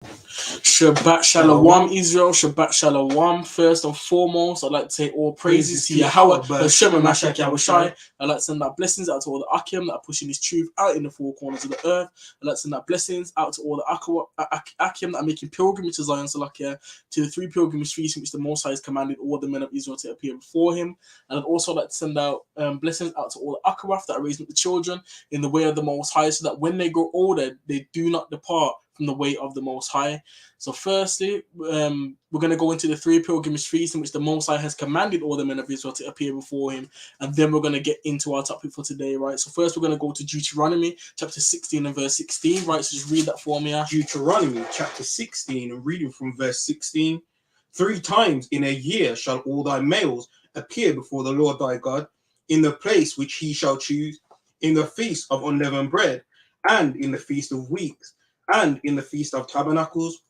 Shabbat Shalom, Israel. Shabbat Shalom. First and foremost, I'd like to say all praises to Yahweh, Hashem and Mashiach Yahushai. I'd like to send out blessings out to all the Akim that are pushing this truth out in the four corners of the earth. I'd like to send out blessings out to all the Akim that are making pilgrimage to Zion Salakia, to the 3 pilgrimage feasts in which the Most High has commanded all the men of Israel to appear before him. And I'd also like to send out blessings out to all the Akhawaf that are raising up the children in the way of the Most High, so that when they grow older, they do not depart from the way of the Most High. So firstly, we're going to go into the 3 pilgrimage feasts in which the Most High has commanded all the men of Israel to appear before him, and then we're going to get into our topic for today, right? So first we're going to go to Deuteronomy chapter 16 and verse 16, right? So just read that for me. Deuteronomy chapter 16 and reading from verse 16. 3 times in a year shall all thy males appear before the Lord thy God in the place which he shall choose, in the feast of unleavened bread, and in the feast of weeks, and in the feast of tabernacles,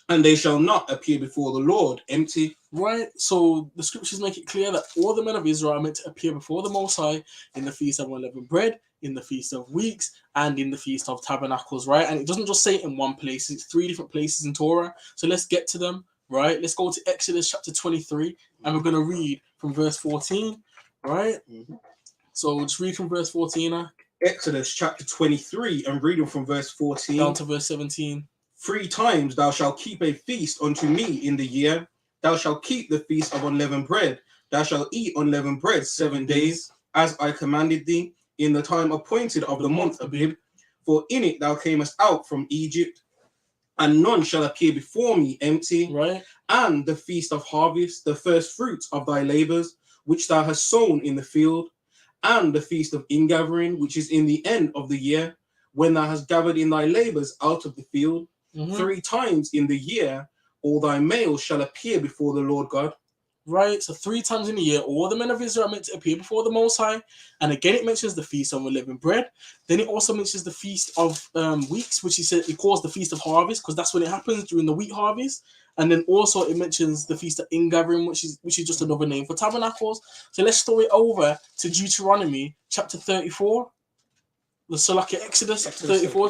and they shall not appear before the Lord empty. Right, so the scriptures make it clear that all the men of Israel are meant to appear before the Most High in the feast of unleavened bread, in the feast of weeks, and in the feast of tabernacles, right? And it doesn't just say it in one place, it's 3 different places in Torah. So let's get to them, right? Let's go to Exodus chapter 23, and we're going to read from verse 14, right? So just read from verse 14. Exodus chapter 23 and reading from verse 14 down to verse 17. 3 times thou shalt keep a feast unto me in the year. Thou shalt keep the feast of unleavened bread. Thou shalt eat unleavened bread 7 days, as I commanded thee, in the time appointed of the month Abib. For in it thou camest out from Egypt, and none shall appear before me empty. Right. And the feast of harvest, the first fruits of thy labors, which thou hast sown in the field, and the feast of ingathering, which is in the end of the year, when thou hast gathered in thy labors out of the field. 3 times in the year all thy males shall appear before the Lord God. Right, so 3 times in a year all the men of Israel are meant to appear before the Most High. And again it mentions the feast of unleavened bread. Then it also mentions the feast of weeks, which he said it calls the feast of harvest, because that's when it happens, during the wheat harvest. And then also it mentions the feast of ingathering, which is just another name for tabernacles. So let's throw it over to Deuteronomy chapter 34. Exodus chapter 34,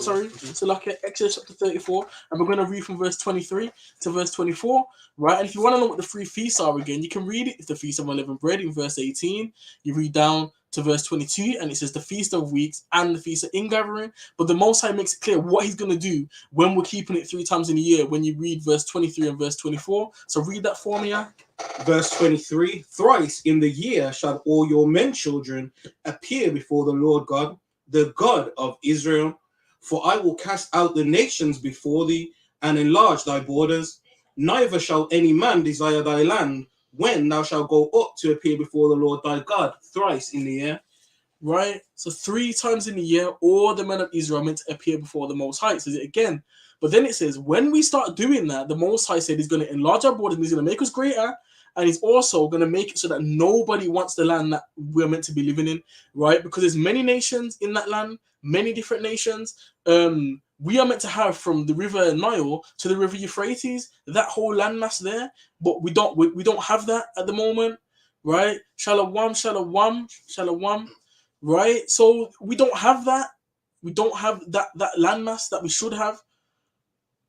Exodus chapter 34, and we're going to read from verse 23 to verse 24, right? And if you want to know what the 3 feasts are again, you can read it. It's the Feast of Unleavened Bread in verse 18. You read down to verse 22, and it says the Feast of Weeks and the Feast of Ingathering. But the Most High makes it clear what he's going to do when we're keeping it 3 times in a year, when you read verse 23 and verse 24. So read that for me. Verse 23, thrice in the year shall all your men children appear before the Lord God, the God of Israel. For I will cast out the nations before thee, and enlarge thy borders. Neither shall any man desire thy land, when thou shalt go up to appear before the Lord thy God thrice in the year. Right? So 3 times in the year, all the men of Israel are meant to appear before the Most High. It says it again. But then it says, when we start doing that, the Most High said he's going to enlarge our borders, and he's going to make us greater, and he's also going to make it so that nobody wants the land that we're meant to be living in, right? Because there's many nations in that land, many different nations. We are meant to have from the river Nile to the river Euphrates, that whole landmass there, but we don't have that at the moment, right? Shalom, shalom, shalom, right? So we don't have that. We don't have that landmass that we should have,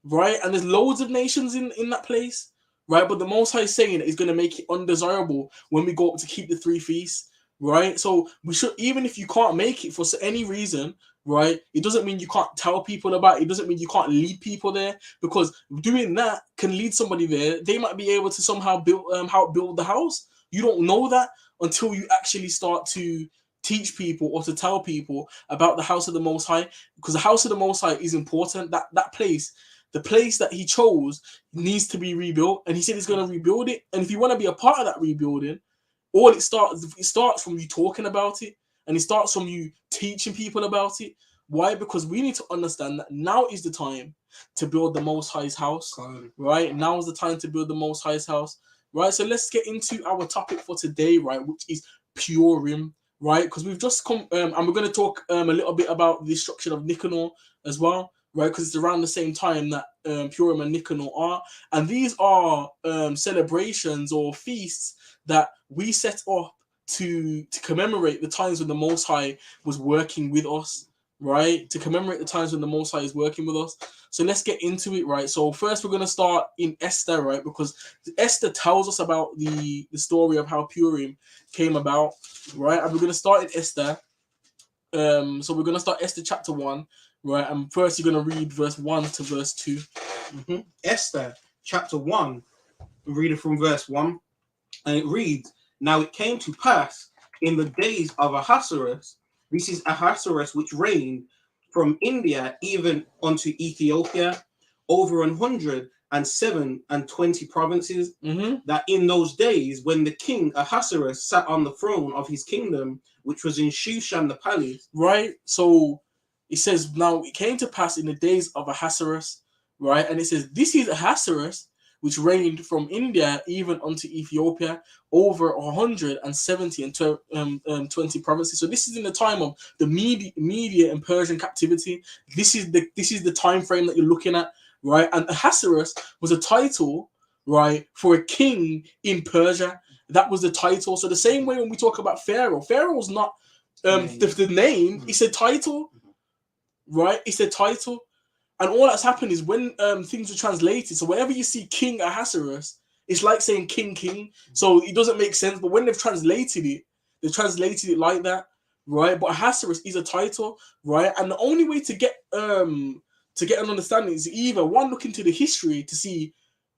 right? And there's loads of nations in that place. Right, but the Most High is saying that he's going to make it undesirable when we go up to keep the 3 feasts, right? So we should, even if you can't make it for any reason, right, it doesn't mean you can't tell people about it. It doesn't mean you can't lead people there, because doing that can lead somebody there. They might be able to somehow build the house. You don't know that until you actually start to teach people or to tell people about the house of the Most High, because the house of the Most High is important. That place. The place that he chose needs to be rebuilt, and he said he's going to rebuild it. And if you want to be a part of that rebuilding, it starts from you talking about it, and it starts from you teaching people about it. Why? Because we need to understand that now is the time to build the Most High's house, right? Now is the time to build the Most High's house, right? So let's get into our topic for today, right, which is Purim, right? Because we've just come, and we're going to talk a little bit about the destruction of Nicanor as well, right? Because it's around the same time that Purim and Nicanor are. And these are celebrations or feasts that we set up to commemorate the times when the Most High was working with us, right? To commemorate the times when the Most High is working with us. So let's get into it, right? So first we're going to start in Esther, right? Because Esther tells us about the story of how Purim came about, right? And we're going to start in Esther. So we're going to start Esther chapter 1, right? And first you're going to read verse 1 to verse 2. Esther chapter 1, reading from verse 1, and it reads, Now it came to pass in the days of Ahasuerus, this is Ahasuerus which reigned from India even unto Ethiopia, over 127 provinces, that in those days when the king Ahasuerus sat on the throne of his kingdom, which was in Shushan the palace. Right? So it says, now it came to pass in the days of Ahasuerus, right? And it says, this is Ahasuerus, which reigned from India even unto Ethiopia, over 120 provinces. So this is in the time of the Media and Persian captivity. This is the time frame that you're looking at, right? And Ahasuerus was a title, right, for a king in Persia. That was the title. So the same way when we talk about Pharaoh, Pharaoh's not the name. It's a title, right? It's a title. And all that's happened is when things were translated. So whenever you see King Ahasuerus, it's like saying King. So it doesn't make sense. But when they've translated it like that, right? But Ahasuerus is a title, right? And the only way to get an understanding is either one, look into the history to see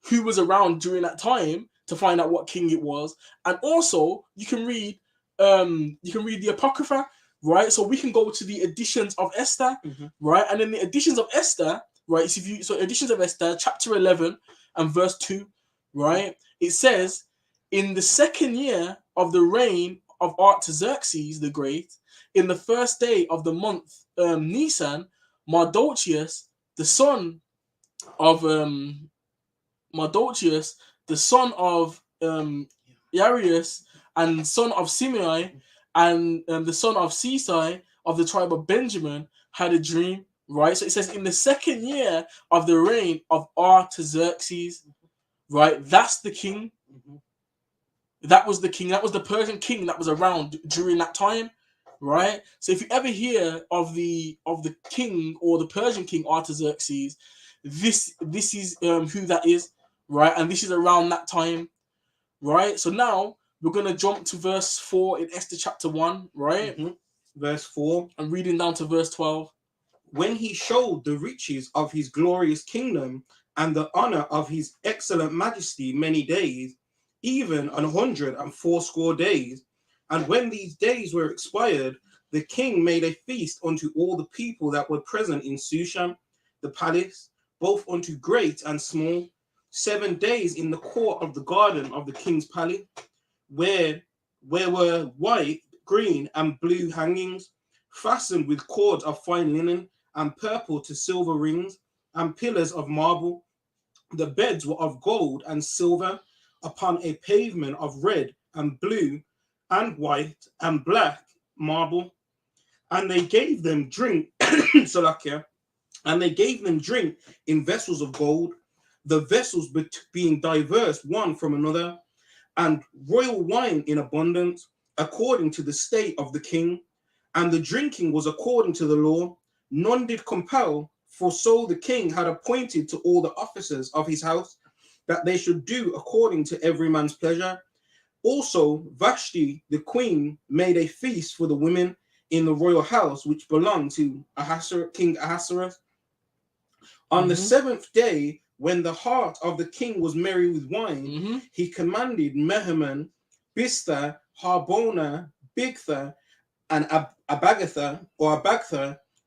who was around during that time to find out what king it was, and also you can read the Apocrypha. Right, so we can go to the editions of Esther, right, and in the editions of Esther, right. So editions of Esther, chapter 11 and verse 2, right. It says, in the second year of the reign of Artaxerxes the Great, in the first day of the month Nisan, Mardochus, the son of Yarius, and son of Simei, and the son of Sisai of the tribe of Benjamin, had a dream, right? So it says, in the second year of the reign of Artaxerxes, right? That's the king. That was the king. That was the Persian king that was around during that time, right? So if you ever hear of the king or the Persian king Artaxerxes, this is who that is, right? And this is around that time, right? So now we're going to jump to verse 4 in Esther chapter 1, right? Verse 4. And reading down to verse 12. When he showed the riches of his glorious kingdom and the honor of his excellent majesty many days, even 180 days, and when these days were expired, the king made a feast unto all the people that were present in Shushan, the palace, both unto great and small, 7 days in the court of the garden of the king's palace, where were white, green, and blue hangings, fastened with cords of fine linen, and purple to silver rings, and pillars of marble. The beds were of gold and silver, upon a pavement of red and blue and white and black marble. And they gave them drink, Salakia, and they gave them drink in vessels of gold, the vessels being diverse one from another, and royal wine in abundance, according to the state of the king. And the drinking was according to the law. None did compel, for so the king had appointed to all the officers of his house, that they should do according to every man's pleasure. Also, Vashti, the queen, made a feast for the women in the royal house, which belonged to King Ahasuerus. On the 7th day, when the heart of the king was merry with wine, he commanded Mehuman, Bistha, Harbona, Bigtha, and Abagatha,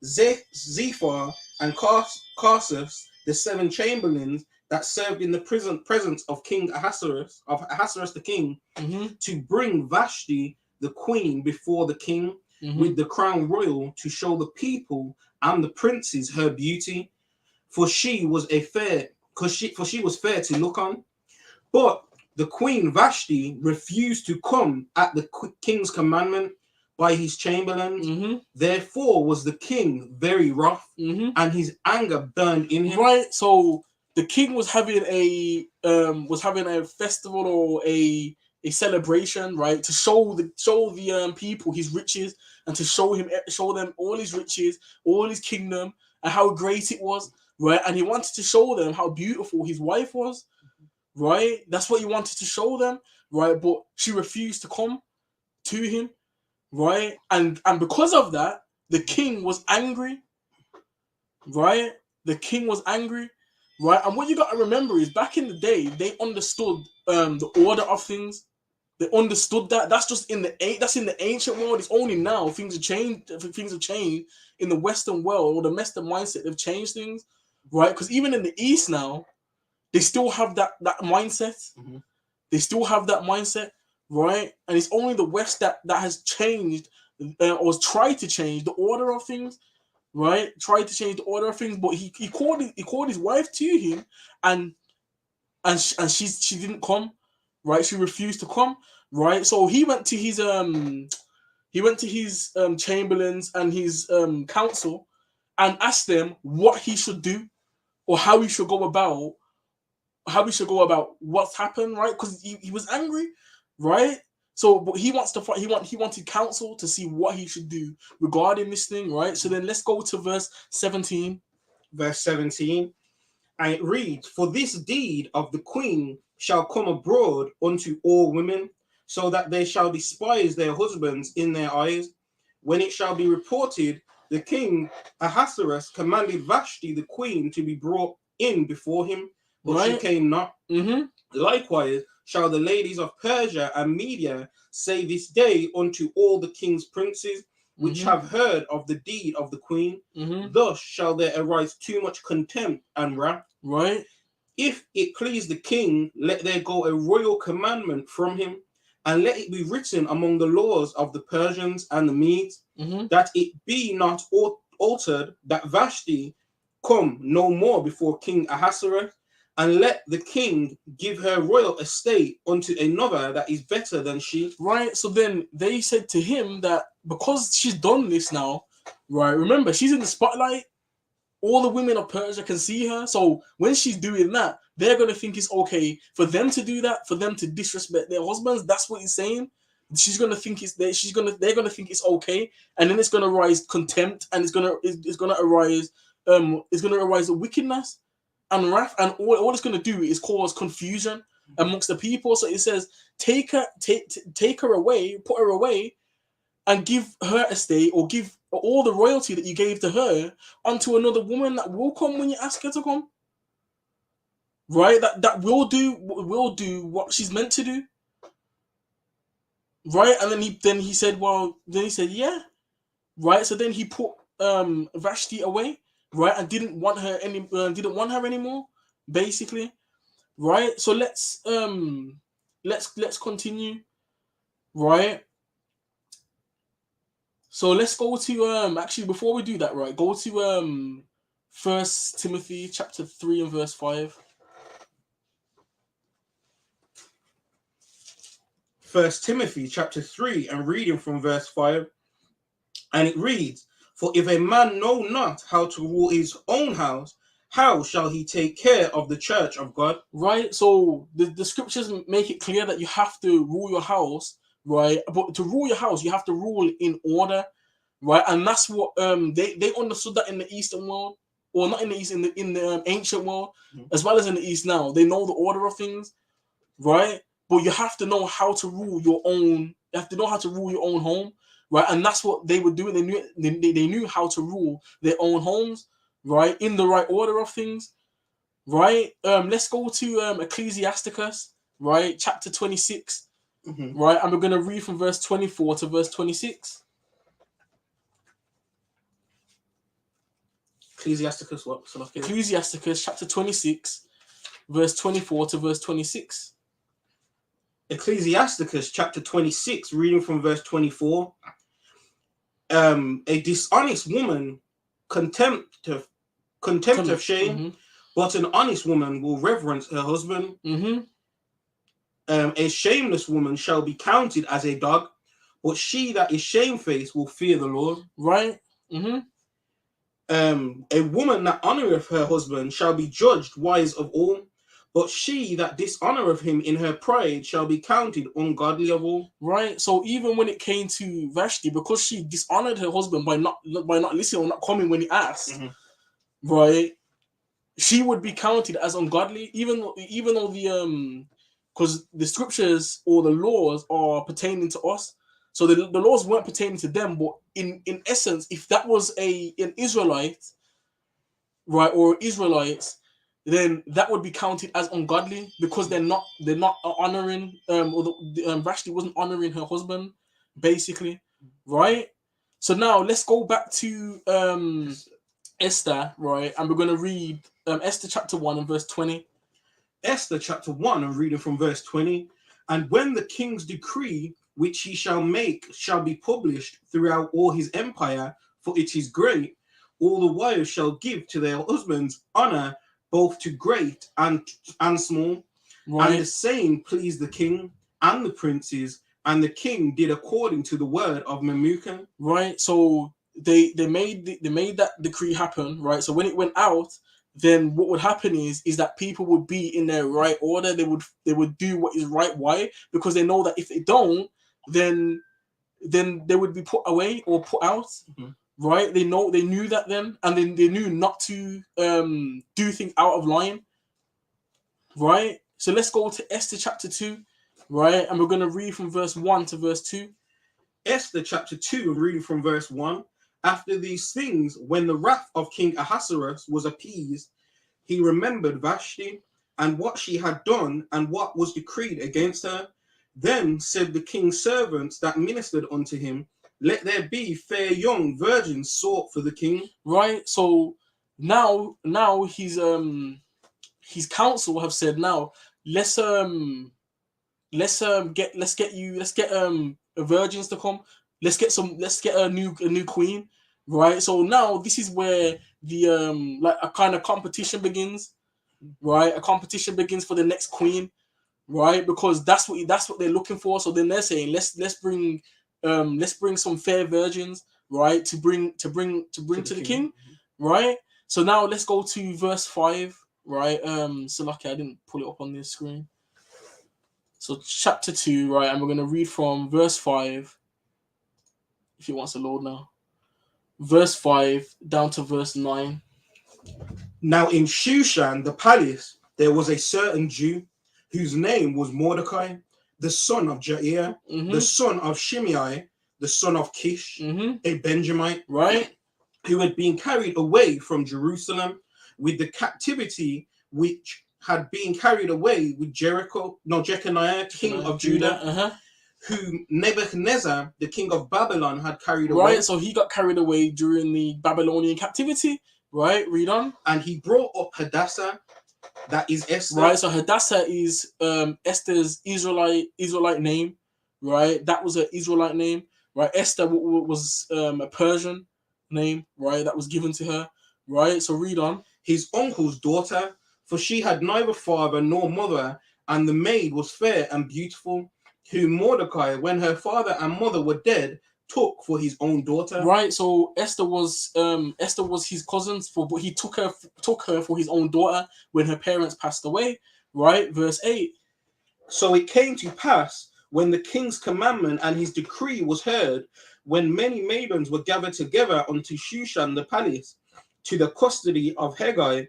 Zephar, and Carsus, the 7 chamberlains that served in the presence of King Ahasuerus, the king, to bring Vashti, the queen, before the king with the crown royal, to show the people and the princes her beauty, for she was fair to look on. But the queen Vashti refused to come at the king's commandment by his chamberlains. Therefore was the king very wroth, and his anger burned in him. Right. So the king was having a festival or a celebration, right, to show the people his riches and to show them all his riches, all his kingdom, and how great it was, right? And he wanted to show them how beautiful his wife was, right? That's what he wanted to show them, right? But she refused to come to him, right? And because of that, the king was angry, right? The king was angry, right? And what you got to remember is back in the day, they understood the order of things. They understood that. That's just in the ancient world. It's only now things have changed. Things have changed in the Western world, or the Western mindset. They've changed things, right? Because even in the East now, they still have that mindset. Mm-hmm. They still have that mindset, right? And it's only the West that has changed or has tried to change the order of things, right? Tried to change the order of things, but he called his wife to him, and she didn't come, right? She refused to come, right? So he went to his chamberlains and his council, and asked them what he should do, or how he should go about what's happened, right? Because he was angry, right? So, but he wants to fight. He wanted counsel to see what he should do regarding this thing, right? So then let's go to verse 17. Verse 17, and it reads, "For this deed of the queen shall come abroad unto all women, so that they shall despise their husbands in their eyes. When it shall be reported, the king Ahasuerus commanded Vashti the queen to be brought in before him, but Right. she came not. Mm-hmm. Likewise shall the ladies of Persia and Media say this day unto all the king's princes, which Mm-hmm. have heard of the deed of the queen. Mm-hmm. Thus shall there arise too much contempt and wrath. Right. If it please the king, let there go a royal commandment from him, and let it be written among the laws of the Persians and the Medes, Mm-hmm. that it be not altered, that Vashti come no more before King Ahasuerus, and let the king give her royal estate unto another that is better than she." Right. So then they said to him that because she's done this now, right? Remember, she's in the spotlight. All the women of Persia can see her. So when she's doing that, they're gonna think it's okay for them to do that, for them to disrespect their husbands. That's what he's saying. She's gonna think they're gonna think it's okay, and then it's gonna arise contempt, and it's gonna arise wickedness and wrath, and all it's gonna do is cause confusion amongst the people. So it says, take her away, put her away, and give her estate, or give all the royalty that you gave to her unto another woman that will come when you ask her to come. Right? That will do what she's meant to do. Right? And then he said, yeah. Right? So then he put Vashti away, right? And didn't want her anymore, basically. Right? So let's continue. Right? So let's go to actually before we do that, right? Go to 1 Timothy chapter 3 and verse 5. 1 Timothy chapter 3 and reading from verse 5, and it reads, "For if a man know not how to rule his own house, how shall he take care of the church of God?" Right? So the scriptures make it clear that you have to rule your house, right? But to rule your house, you have to rule in order, right? And that's what they understood that in the Eastern world, or not in the East, in the ancient world, as well as in the East now. They know the order of things, right? But you have to know how to rule your own. You have to know how to rule your own home, right? And that's what they were doing. They knew how to rule their own homes, right, in the right order of things, right? Let's go to Ecclesiasticus, right, chapter 26, right, and we're gonna read from verse 24 to verse 26. Ecclesiasticus what? So Ecclesiasticus chapter 26, verse 24 to verse 26. Ecclesiasticus chapter 26, reading from verse 24. A dishonest woman contempt of shame, but an honest woman will reverence her husband. A shameless woman shall be counted as a dog, but she that is shamefaced will fear the Lord. Right. A woman that honoreth her husband shall be judged wise of all, But she that dishonoureth him in her pride shall be counted ungodly of all. Right. So even when it came to Vashti, because she dishonored her husband by not listening or not coming when he asked, right, she would be counted as ungodly, even though the because the scriptures or the laws are pertaining to us. So the laws weren't pertaining to them, but in essence, if that was an Israelite, right, or Israelites, then that would be counted as ungodly because they're not honoring or Vashti wasn't honoring her husband, basically, right? So now let's go back to Esther, right, and we're gonna read Esther chapter 1 and verse 20. Esther chapter 1, and reading from verse 20. And when the king's decree which he shall make shall be published throughout all his empire, for it is great, all the wives shall give to their husbands honor, both to great and small. Right. And the saying pleased the king and the princes, and the king did according to the word of Memucan. Right. So they made that decree happen, right? So when it went out, then what would happen is that people would be in their right order. They would do what is right. Why? Because they know that if they don't, then they would be put away or put out. Mm-hmm. Right? They knew that then, and then they knew not to do things out of line. Right? So let's go to Esther chapter 2, right? And we're going to read from verse 1 to verse 2. Esther chapter 2, and reading from verse 1. After these things, when the wrath of King Ahasuerus was appeased, he remembered Vashti and what she had done and what was decreed against her. Then said the king's servants that ministered unto him, let there be fair young virgins sought for the king. Right. So now his council have said, now let's get virgins to come. Let's get a new queen. Right. So now this is where the like a kind of competition begins. Right. A competition begins for the next queen. Right. Because that's what they're looking for. So then they're saying let's bring some fair virgins, right, to bring to the king. Right. So now let's go to verse 5. Right. So lucky I didn't pull it up on this screen. So chapter 2, right, and we're going to read from verse 5, if it wants to load now. Verse 5 down to verse 9. Now in Shushan the palace there was a certain Jew whose name was Mordecai, the son of Jair, the son of Shimei, the son of Kish, a Benjamite, right, who had been carried away from Jerusalem with the captivity which had been carried away with Jeconiah, king of Judah, who Nebuchadnezzar, the king of Babylon, had carried away. Right, so he got carried away during the Babylonian captivity. Right, read on. And he brought up Hadassah, that is Esther. Right, so Hadassah is Esther's Israelite name. Right, that was an Israelite name. Right, Esther was a Persian name. Right, that was given to her. Right, so read on. His uncle's daughter, for she had neither father nor mother, and the maid was fair and beautiful, whom Mordecai, when her father and mother were dead, took for his own daughter. Right, so Esther was his cousin, but he took her for his own daughter when her parents passed away. Right, verse 8. So it came to pass when the king's commandment and his decree was heard, when many maidens were gathered together unto Shushan the palace, to the custody of Hegai,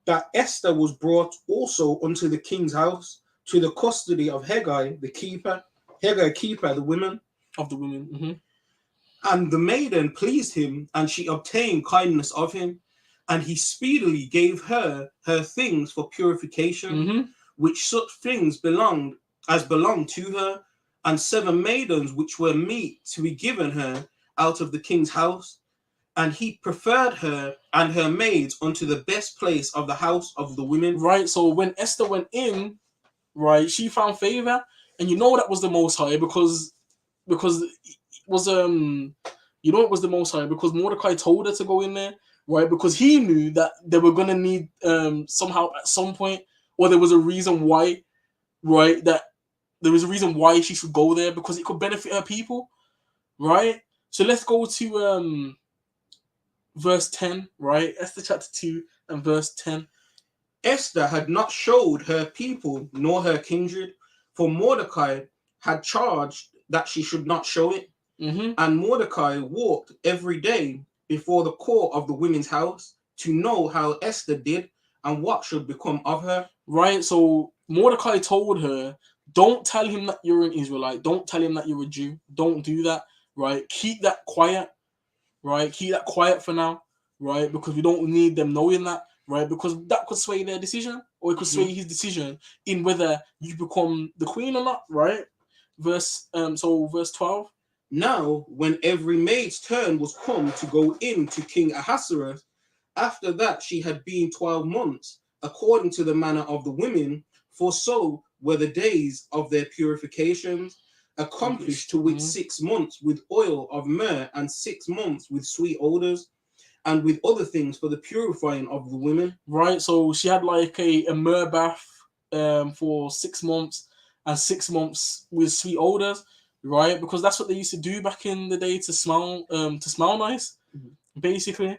that Esther was brought also unto the king's house, to the custody of Hegai the keeper, the women of the women. And the maiden pleased him, and she obtained kindness of him, and he speedily gave her things for purification, which such things belonged to her, and 7 maidens which were meet to be given her out of the king's house. And he preferred her and her maids unto the best place of the house of the women. Right, so when Esther went in, right, she found favor, and that was the Most High because it was it was the Most High because Mordecai told her to go in there, right? Because he knew that they were gonna need somehow at some point, or there was a reason why, right? That there was a reason why she should go there because it could benefit her people, right? So let's go to verse 10, right? Esther chapter 2 and verse 10. Esther had not showed her people nor her kindred, for Mordecai had charged that she should not show it. Mm-hmm. And Mordecai walked every day before the court of the women's house to know how Esther did and what should become of her. Right? So Mordecai told her, don't tell him that you're an Israelite. Don't tell him that you're a Jew. Don't do that. Right? Keep that quiet. Right? Keep that quiet for now. Right? Because we don't need them knowing that. Right? Because that could sway their decision, or it could sway his decision in whether you become the queen or not. Right? Verse 12. Now, when every maid's turn was come to go in to King Ahasuerus, after that she had been 12 months, according to the manner of the women, for so were the days of their purifications, accomplished, to wit 6 months with oil of myrrh, and 6 months with sweet odors, and with other things for the purifying of the women. Right, so she had like a myrrh bath for 6 months, and 6 months with sweet odors, right? Because that's what they used to do back in the day to smell nice, basically,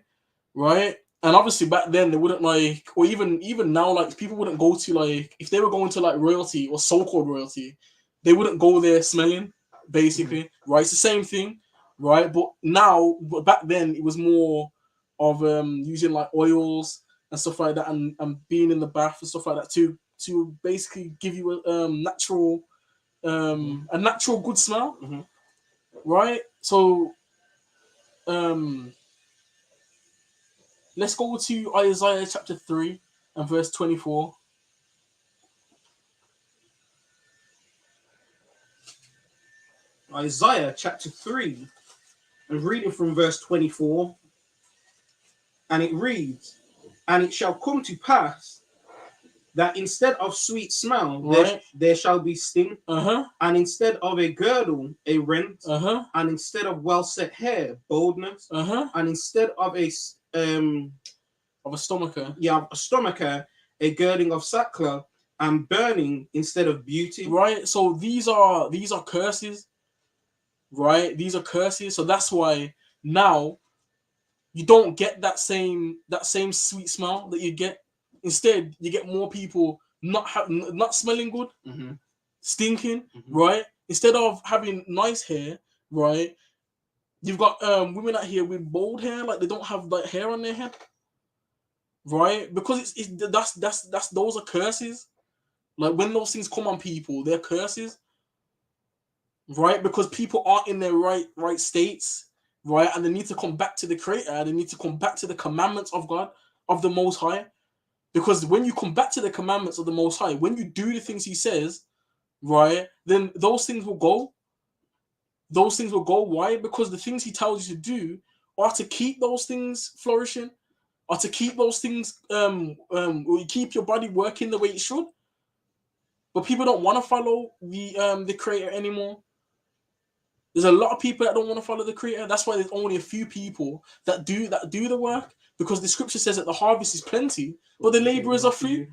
right? And obviously back then they wouldn't like, or even now, like people wouldn't go to, like, if they were going to like royalty or so-called royalty, they wouldn't go there smelling, basically, right? It's the same thing, right? But back then it was more of using like oils and stuff like that, and being in the bath and stuff like that to basically give you a natural good smell, right? So let's go to Isaiah chapter 3 and verse 24. Isaiah chapter 3, and reading from verse 24, and it reads, and it shall come to pass that instead of sweet smell, Right. there shall be stink, Uh-huh. and instead of a girdle, a rent, Uh-huh. and instead of well set hair, boldness, Uh-huh. and instead of a stomacher. Yeah, a stomacher, a girding of sackcloth, and burning instead of beauty. Right. So these are curses. Right. These are curses. So that's why now you don't get that same sweet smell that you get. Instead, you get more people not smelling good, stinking, right? Instead of having nice hair, right? You've got women out here with bald hair, like they don't have like hair on their head, right? Because that's those are curses. Like when those things come on people, they're curses, right? Because people aren't in their right states, right? And they need to come back to the Creator. They need to come back to the commandments of God, of the Most High. Because when you come back to the commandments of the Most High, when you do the things He says, right, then those things will go. Those things will go. Why? Because the things He tells you to do are to keep those things flourishing, or to keep those things keep your body working the way it should. But people don't want to follow the Creator anymore. There's a lot of people that don't want to follow the Creator. That's why there's only a few people that do the work, because the Scripture says that the harvest is plenty, but the laborers are few.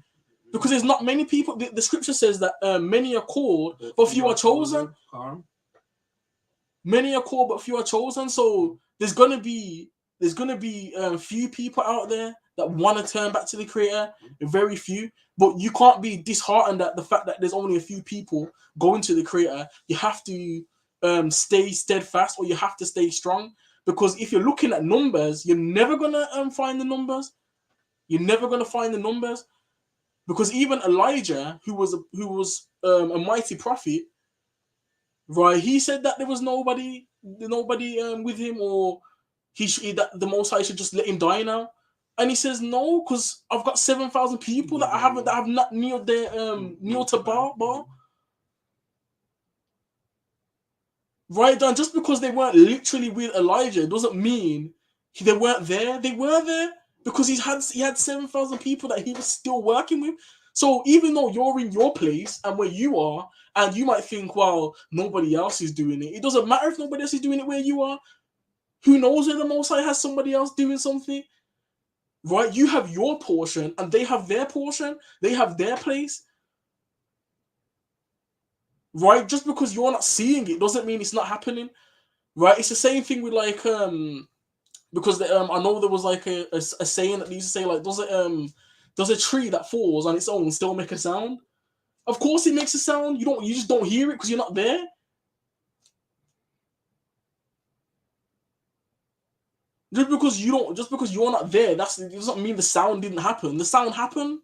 Because there's not many people. The Scripture says that many are called, but few are chosen. Many are called, but few are chosen. So there's gonna be few people out there that want to turn back to the Creator. Very few. But you can't be disheartened at the fact that there's only a few people going to the Creator. You have to stay steadfast, or you have to stay strong. Because if you're looking at numbers, you're never gonna find the numbers. You're never gonna find the numbers. Because even Elijah, who was a mighty prophet, right? He said that there was nobody with him, or that the Most High should just let him die now. And he says no, because I've got 7,000 people that have not kneeled there kneel to Baal. Right, Dan, just because they weren't literally with Elijah doesn't mean they weren't there. They were there because he had 7,000 people that he was still working with. So even though you're in your place and where you are, and you might think, well, nobody else is doing it. It doesn't matter if nobody else is doing it where you are. Who knows where the Most High has somebody else doing something? Right? You have your portion and they have their portion. They have their place. Right? Just because you're not seeing it doesn't mean it's not happening. Right? It's the same thing with like because I know there was like a saying that they used to say, like, Does a tree that falls on its own still make a sound? Of course it makes a sound. You just don't hear it because you're not there. Just because you're not there, it doesn't mean the sound didn't happen. The sound happened.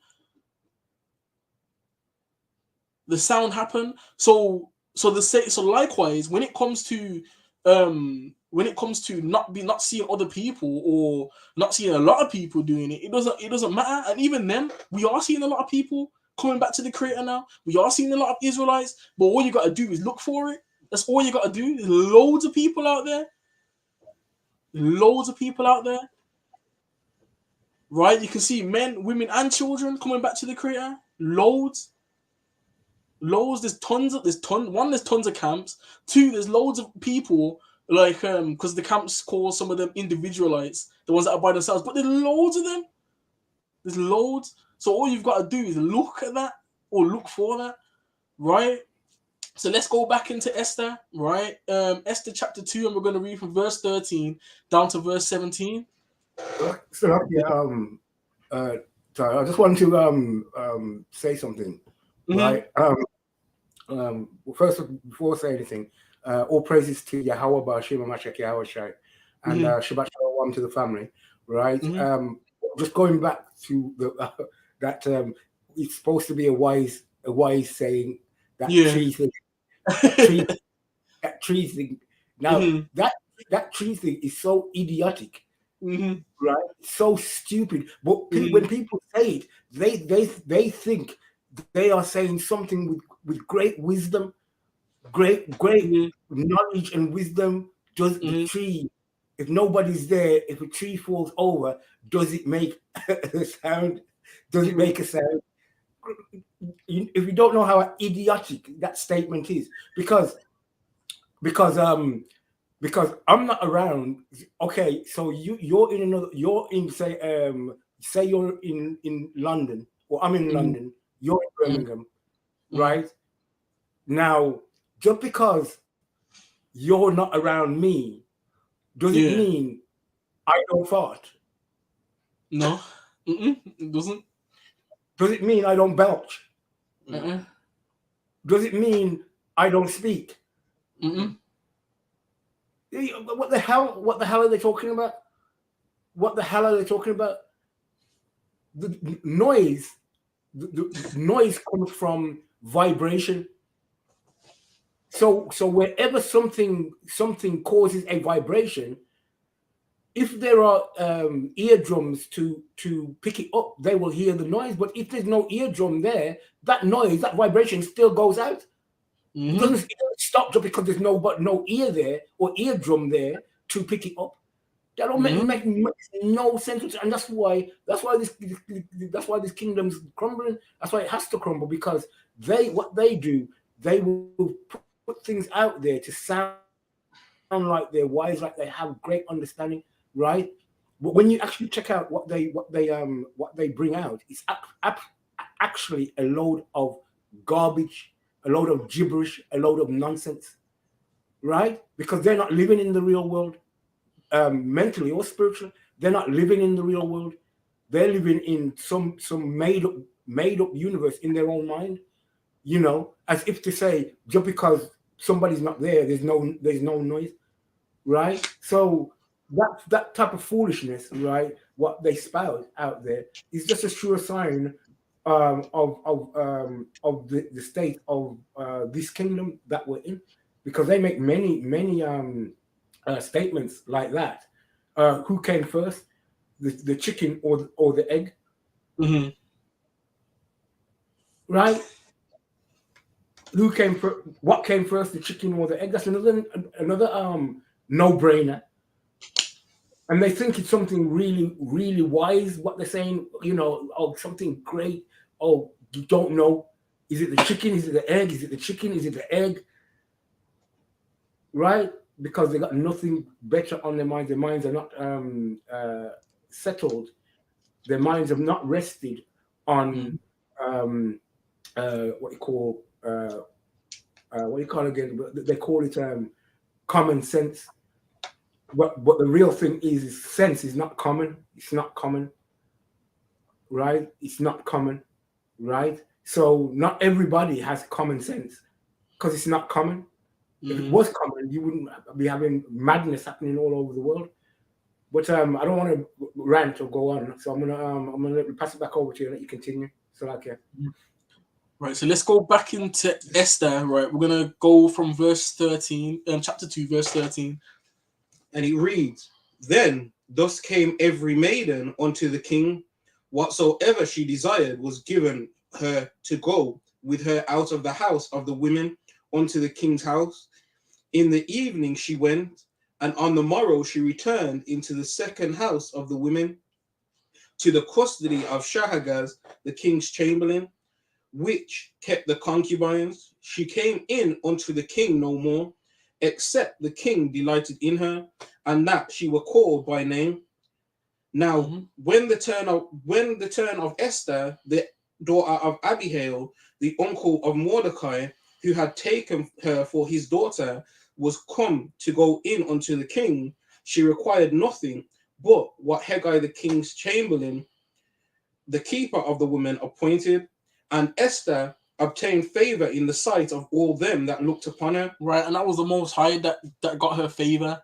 The sound happened. So likewise, when it comes to not seeing other people or not seeing a lot of people doing it, it doesn't matter. And even then, we are seeing a lot of people coming back to the Creator now. We are seeing a lot of Israelites, but all you got to do is look for it. That's all you got to do. There's loads of people out there. Loads of people out there. Right? You can see men, women, and children coming back to the Creator. Loads. There's tons of camps. Two, there's loads of people, like because the camps call some of them individualites, the ones that are by themselves, but there's loads of them. There's loads. So all you've got to do is look at that or look for that, right? So let's go back into Esther, right? Esther chapter 2, and we're going to read from verse 13 down to verse 17. So sorry, I just want to say something, right? Well, first, before I say anything, all praises to Yahweh Ba'ashim Mashak Yahweh Shai, and Shabbat Shalom to the family, right? Just going back to the that it's supposed to be a wise saying that tree thing. Now that tree thing is so idiotic, right? So stupid. But when people say it, they think they are saying something with great wisdom, great knowledge and wisdom. Does the tree, if nobody's there, if a tree falls over, does it make a sound? Does it make a sound? If you don't know how idiotic that statement is, because I'm not around. Okay, so you're in say you're in London, or I'm in London. You're in Birmingham, right? Now, just because you're not around me, does it mean I don't fart? No, it doesn't. Does it mean I don't belch? Does it mean I don't speak? What the hell are they talking about? What the hell are they talking about? The noise comes from vibration. So wherever something causes a vibration, if there are eardrums to pick it up, they will hear the noise. But if there's no eardrum there, that noise, that vibration still goes out. It doesn't stop just because there's no ear there or eardrum there to pick it up. That don't make no sense. And that's why this kingdom's crumbling. That's why it has to crumble, because they will put things out there to sound like they're wise, like they have great understanding, right? But when you actually check out what they bring out, it's actually a load of garbage, a load of gibberish, a load of nonsense, right? Because they're not living in the real world, mentally or spiritually. They're not living in the real world. They're living in some made up universe in their own mind, as if to say, just because somebody's not there, there's no noise, right? So that type of foolishness, right? What they spout out there is just a sure sign of the state of this kingdom that we're in, because they make many statements like that. Who came first, the chicken or the egg? Right? Who came first? What came first, the chicken or the egg? That's another no-brainer. And they think it's something really, really wise, what they're saying, something great. Oh, you don't know. Is it the chicken? Is it the egg? Is it the chicken? Is it the egg? Right? Because they got nothing better on their minds. Their minds are not settled. Their minds have not rested on what you call again? They call it common sense. But the real thing is sense is not common. It's not common, right? It's not common, right? So not everybody has common sense because it's not common. If it was common, you wouldn't be having madness happening all over the world. But I don't want to rant or go on, so I'm gonna pass it back over to you and let you continue. So Right, so let's go back into Esther. Right, we're gonna go from verse 13, chapter 2, verse 13. And it reads, Then thus came every maiden unto the king, whatsoever she desired was given her to go with her out of the house of the women unto the king's house. In the evening she went, and on the morrow she returned into the second house of the women, to the custody of Shahagaz, the king's chamberlain, which kept the concubines. She came in unto the king no more, except the king delighted in her, and that she were called by name. Now, when the turn of Esther, the daughter of Abihail, the uncle of Mordecai, who had taken her for his daughter, was come to go in unto the king, she required nothing but what Hegai the king's chamberlain, the keeper of the women, appointed, and Esther obtained favor in the sight of all them that looked upon her. Right, and that was the Most High that got her favor.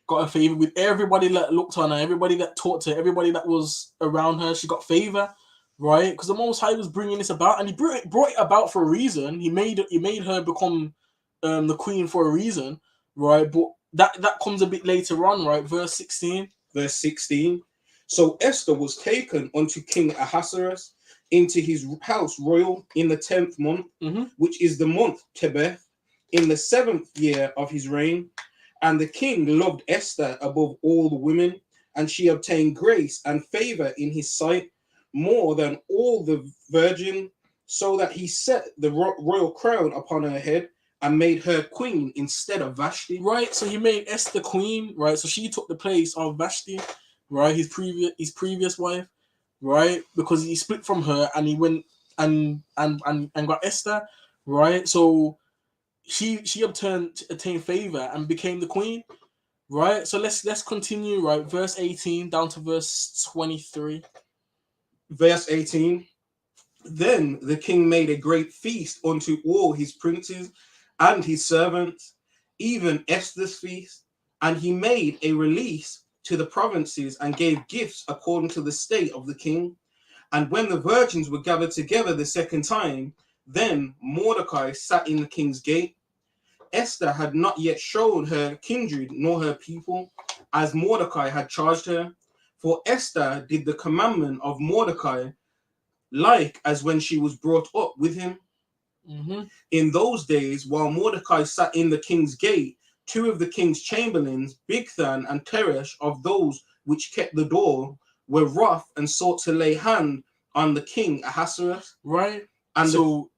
Got her favor with everybody that looked on her, everybody that talked to her, everybody that was around her. She got favor, right? Because the Most High was bringing this about, and he brought it about for a reason. He made her become the queen for a reason, right? But that comes a bit later on, right? Verse 16. Verse 16. So Esther was taken unto King Ahasuerus into his house royal in the 10th month, which is the month Tebeth, in the 7th year of his reign. And the king loved Esther above all the women, and she obtained grace and favor in his sight more than all the virgin, so that he set the royal crown upon her head and made her queen instead of Vashti. Right, so he made Esther queen, right? So she took the place of Vashti, right? His previous wife, right? Because he split from her and he went and got Esther, right? So she attained favor and became the queen, right? So let's continue, right? Verse 18 down to verse 23. Verse 18. Then the king made a great feast unto all his princes and his servants, even Esther's feast, and he made a release to the provinces and gave gifts according to the state of the king. And when the virgins were gathered together the second time, then Mordecai sat in the king's gate. Esther had not yet shown her kindred nor her people, as Mordecai had charged her. For Esther did the commandment of Mordecai, like as when she was brought up with him. In those days, while Mordecai sat in the king's gate, two of the king's chamberlains, Bigthan and Teresh, of those which kept the door, were wroth and sought to lay hand on the king Ahasuerus. Right. And so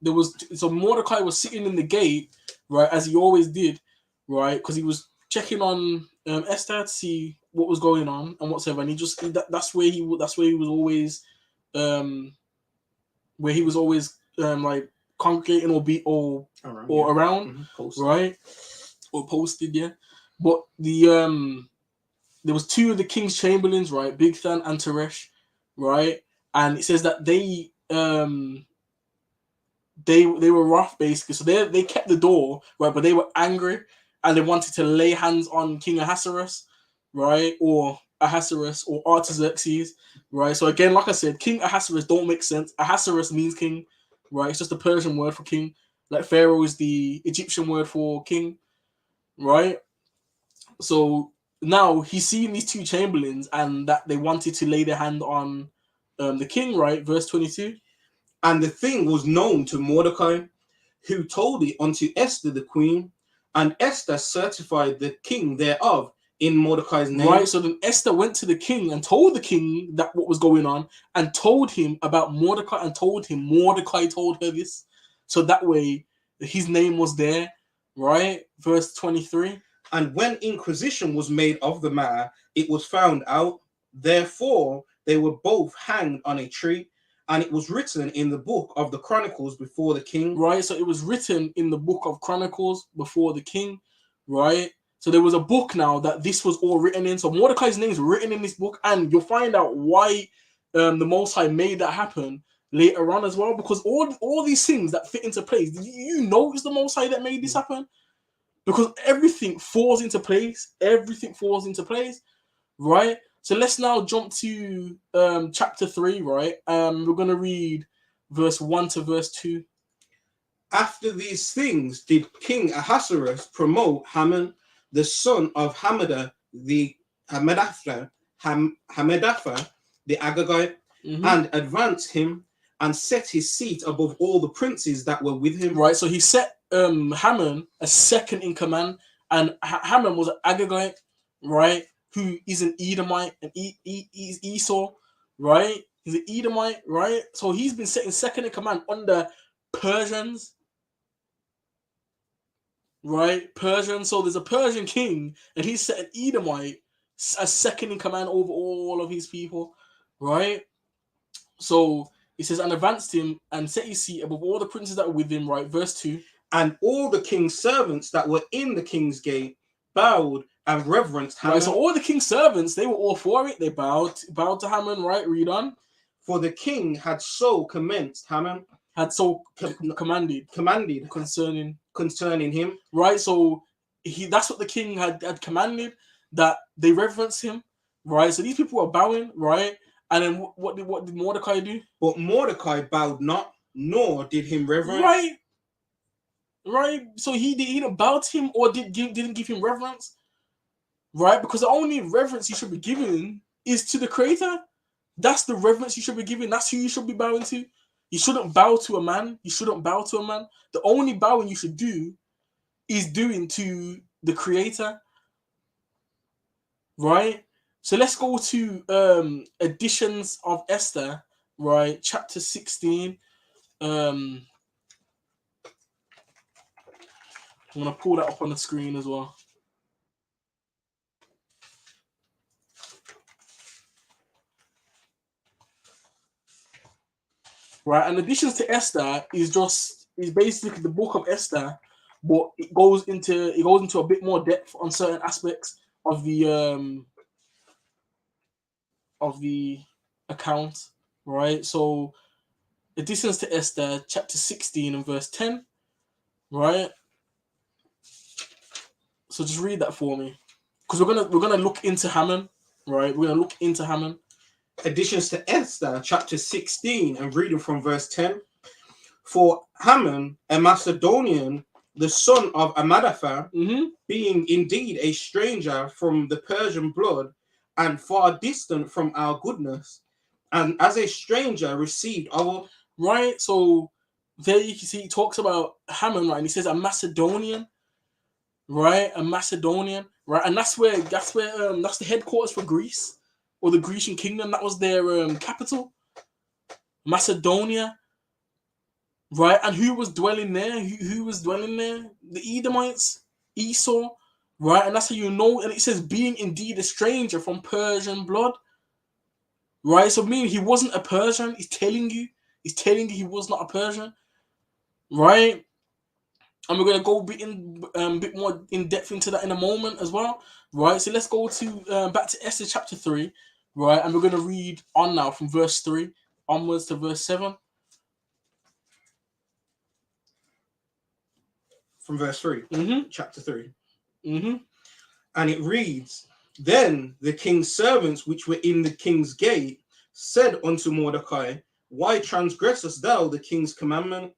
Mordecai was sitting in the gate, right, as he always did, right, because he was checking on Esther to see what was going on and whatsoever, and that's where he was always like congregating or around, posted. Right, or posted, yeah. But there was two of the king's chamberlains, right, Bigthan and Teresh, right, and it says that they were rough, basically. So they kept the door, right, but they were angry and they wanted to lay hands on King Ahasuerus, right, or Ahasuerus or Artaxerxes, right. So again, like I said, King Ahasuerus don't make sense. Ahasuerus means king, right? It's just a Persian word for king, like Pharaoh is the Egyptian word for king, right? So now he's seeing these two chamberlains and that they wanted to lay their hand on the king, right? Verse 22. And the thing was known to Mordecai, who told it unto Esther the queen, and Esther certified the king thereof in Mordecai's name. Right, so then Esther went to the king and told the king that what was going on, and told him about Mordecai, and told him Mordecai told her this. So that way his name was there, right? Verse 23. And when inquisition was made of the matter, it was found out. Therefore they were both hanged on a tree. And it was written in the book of the Chronicles before the king. Right, so it was written in the book of Chronicles before the king, right? So there was a book now that this was all written in. So Mordecai's name is written in this book, and you'll find out why the Most High made that happen later on as well, because all these things that fit into place, you know it's the Most High that made this happen, because everything falls into place. Everything falls into place, right? So let's now jump to chapter 3, right? We're gonna read verse 1 to verse 2. After these things did King Ahasuerus promote Haman, the son of Hammedatha, the Hammedatha, the Agagite, and advanced him and set his seat above all the princes that were with him. Right, so he set Haman as second in command, and Haman was an Agagite, right? Who is an Edomite, and he's Esau, right? He's an Edomite, right? So he's been set in second in command under Persians, right? Persian. So there's a Persian king, and he's set an Edomite as second in command over all of his people, right? So he says, and advanced him and set his seat above all the princes that were with him, right? Verse 2. And all the king's servants that were in the king's gate bowed and reverenced Haman. Right, so all the king's servants, they were all for it. They bowed to Haman, right? Read on. For the king had so commenced Haman. Had so commanded concerning him. Right, so that's what the king had commanded, that they reverence him. Right, so these people were bowing, right? And then what did Mordecai do? But Mordecai bowed not, nor did him reverence. Right. So he didn't bow to him, or didn't give him reverence. Right, because the only reverence you should be giving is to the Creator. That's the reverence you should be giving. That's who you should be bowing to. You shouldn't bow to a man. The only bowing you should do is doing to the Creator. Right? So let's go to editions of Esther, right? Chapter 16. I'm going to pull that up on the screen as well. Right, and Editions to Esther is basically the book of Esther, but it goes into a bit more depth on certain aspects of the account, right? So Editions to Esther, chapter 16 and verse 10, right? So just read that for me, because we're gonna look into Haman, right? We're gonna look into Haman. Additions to Esther, chapter 16, and reading from verse 10. For Haman, a Macedonian, the son of Amadatha, being indeed a stranger from the Persian blood and far distant from our goodness, and as a stranger received our... Right, so there you can see he talks about Haman, right? And he says a Macedonian, right? A Macedonian, right? And that's the headquarters for Greece, or the Grecian kingdom. That was their capital, Macedonia, right? And who was dwelling there? Who was dwelling there? The Edomites, Esau, right? And that's how you know. And it says, being indeed a stranger from Persian blood, right? So meaning he wasn't a Persian. He's telling you he was not a Persian, right? And we're gonna go a bit more in depth into that in a moment as well, right? So let's go to back to Esther chapter 3. Right, and we're going to read on now from verse 3 onwards to verse 7. From verse 3, chapter 3. And it reads, Then the king's servants which were in the king's gate said unto Mordecai, Why transgressest thou the king's commandment?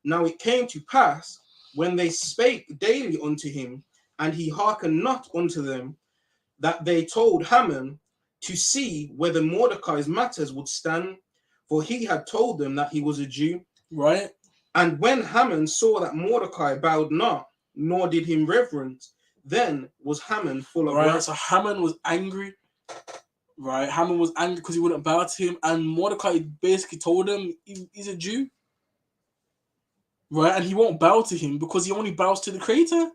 Now it came to pass, when they spake daily unto him, and he hearkened not unto them, that they told Haman to see whether Mordecai's matters would stand, for he had told them that he was a Jew. Right. And when Haman saw that Mordecai bowed not, nor did him reverence, then was Haman full of wrath. So Haman was angry. Right. Haman was angry because he wouldn't bow to him, and Mordecai basically told him he's a Jew. Right, and he won't bow to him because he only bows to the Creator.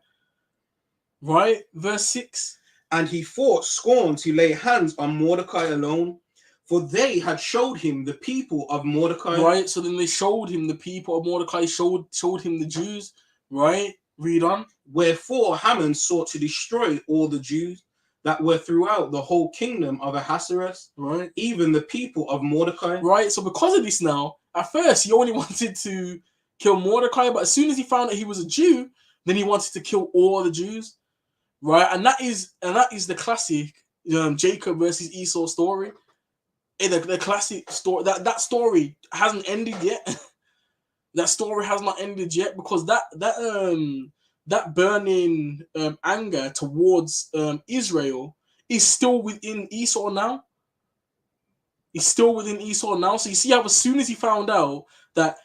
Right, verse 6. And he thought scorn to lay hands on Mordecai alone, for they had showed him the people of Mordecai. Right, so then they showed him the people of Mordecai, showed him the Jews. Right, read on. Wherefore Haman sought to destroy all the Jews, that were throughout the whole kingdom of Ahasuerus, Right. even the people of Mordecai. Right. So because of this now, at first he only wanted to kill Mordecai, but as soon as he found that he was a Jew, then he wanted to kill all the Jews. Right. And that is the classic Jacob versus Esau story. The classic story. That story hasn't ended yet. That story has not ended yet, because that burning anger towards Israel is still within Esau now. He's still within Esau now. So you see how as soon as he found out that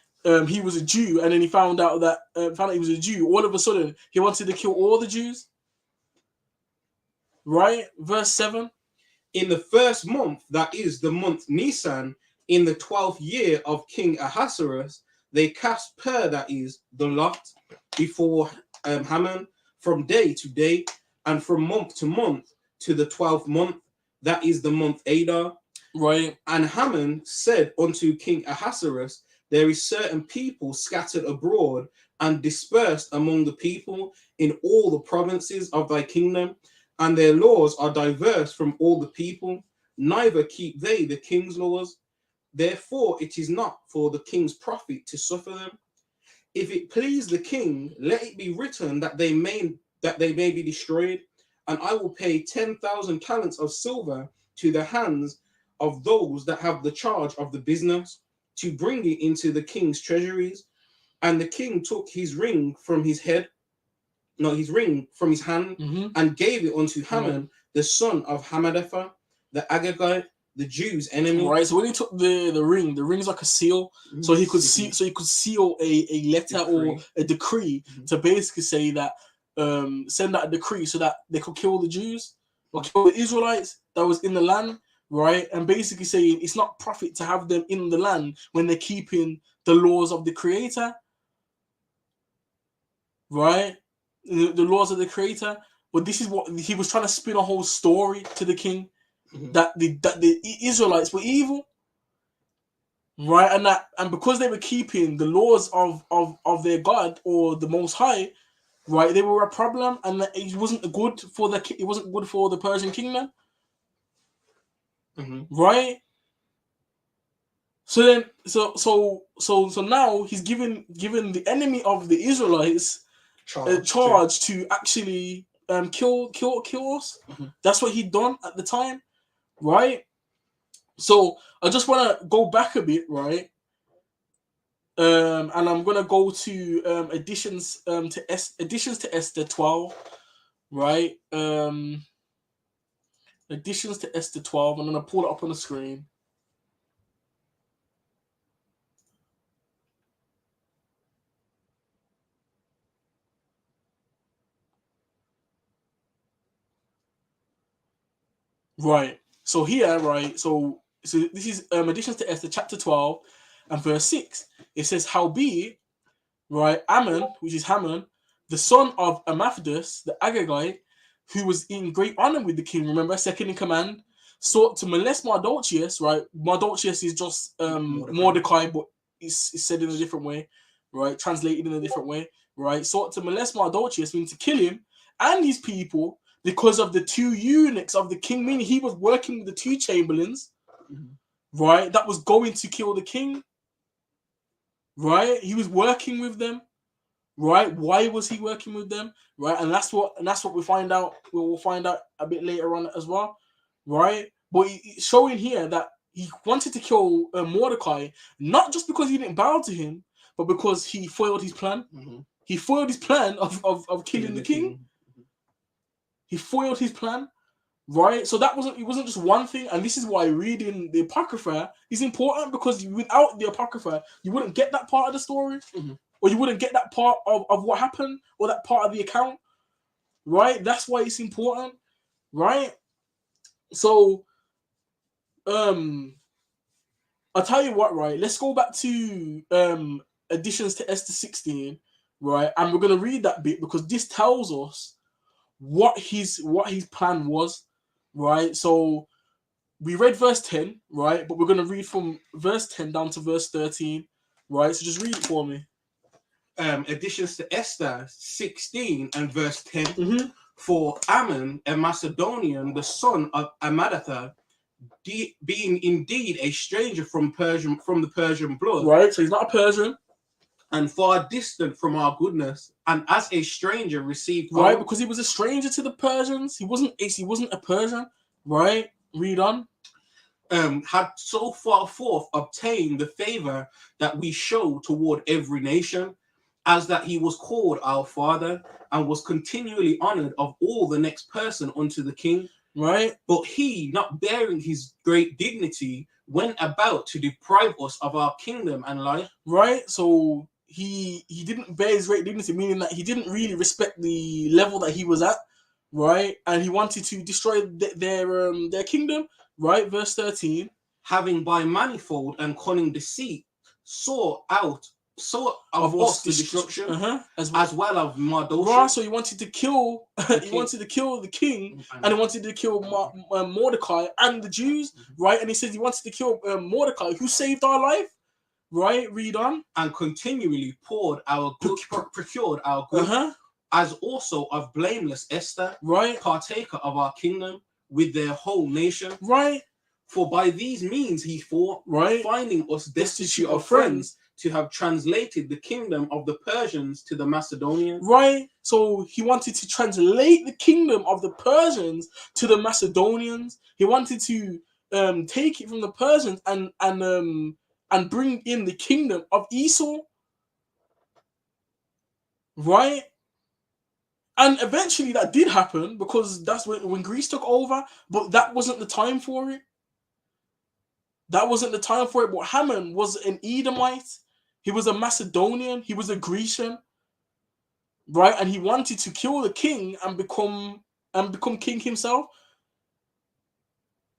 he was a Jew, and then he found out he was a Jew, all of a sudden he wanted to kill all the Jews. Right? Verse 7. In the first month, that is the month Nisan, in the 12th year of King Ahasuerus, they cast that is the lot, before Haman, from day to day, and from month to month, to the 12th month, that is the month Adar. Right. And Haman said unto King Ahasuerus, there is certain people scattered abroad and dispersed among the people in all the provinces of thy kingdom, and their laws are diverse from all the people, neither keep they the king's laws. Therefore it is not for the king's profit to suffer them. If it please the king, let it be written that they may be destroyed, and I will pay 10,000 talents of silver to the hands of those that have the charge of the business, to bring it into the king's treasuries. And the king took his ring from his hand, and gave it unto Haman, the son of Hammedatha, the Agagite, the Jews' enemy. Right. So when he took the ring's like a seal, so he could seal a letter or a decree to basically say that send out a decree so that they could kill the Jews or kill the Israelites that was in the land. Right. And basically saying it's not profit to have them in the land when they're keeping the laws of the Creator. Right. The laws of the Creator. But this is what he was trying to spin a whole story to the king, that the Israelites were evil, right? And because they were keeping the laws of their God or the Most High, right? They were a problem, and that it wasn't good for the Persian kingdom, right? So then, so now he's given the enemy of the Israelites a charge to actually kill us. That's what he'd done at the time, right? So I just want to go back a bit, right? And I'm gonna go to additions to Esther 12, right? Additions to Esther 12. I'm gonna pull it up on the screen. Right. So here, right. So this is additions to Esther chapter 12 and verse 6. It says, "Howbeit, right, Ammon, which is Haman, the son of Amaphadus, the Agagite, who was in great honor with the king, remember, second in command, sought to molest Mardochæus," right? Mardochæus is just Mordecai, but it's said in a different way, right? Translated in a different way, right? Sought to molest Mardochæus, meaning to kill him and his people because of the two eunuchs of the king, meaning he was working with the two chamberlains, right? That was going to kill the king, right? He was working with them. Right? Why was he working with them? Right? And that's what we find out. We'll find out a bit later on as well. Right? But it's showing here that he wanted to kill Mordecai, not just because he didn't bow to him, but because he foiled his plan. He foiled his plan of killing the king. He foiled his plan. Right? So it wasn't just one thing, and this is why reading the Apocrypha is important, because without the Apocrypha, you wouldn't get that part of the story. Or you wouldn't get that part of what happened, or that part of the account, right? That's why it's important, right? So, I'll tell you what, right? Let's go back to additions to Esther 16, right? And we're gonna read that bit because this tells us what his plan was, right? So we read verse 10, right? But we're gonna read from verse 10 down to verse 13, right? So just read it for me. Additions to Esther 16 and verse 10. For Ammon, a Macedonian, the son of Amadatha, being indeed a stranger from the Persian blood, Right, so he's not a Persian. And far distant from our goodness, and as a stranger received Right, our, because he was a stranger to the Persians. He wasn't a Persian. Right, read on. Had so far forth obtained the favor that we show toward every nation, as that he was called our father, and was continually honored of all the next person unto the king. Right. But he, not bearing his great dignity, went about to deprive us of our kingdom and life. Right, so he didn't bear his great dignity, meaning that he didn't really respect the level that he was at, right? And he wanted to destroy their kingdom, right? Verse 13. Having by manifold and cunning deceit sought of us the destruction, as well of Mardosha. Right, so he wanted to kill wanted to kill the king, and he wanted to kill Mordecai and the Jews, right? And he says he wanted to kill Mordecai, who saved our life. Right, read on. And continually procured our good, as also of blameless Esther, right, partaker of our kingdom, with their whole nation. Right. For by these means he thought, right, finding us destitute of friends, to have translated the kingdom of the Persians to the Macedonians. Right. So he wanted to translate the kingdom of the Persians to the Macedonians. He wanted to take it from the Persians and bring in the kingdom of Esau. Right? And eventually that did happen, because that's when Greece took over, but that wasn't the time for it. That wasn't the time for it. But Haman was an Edomite. He was a Macedonian. He was a Grecian. Right? And he wanted to kill the king and become king himself.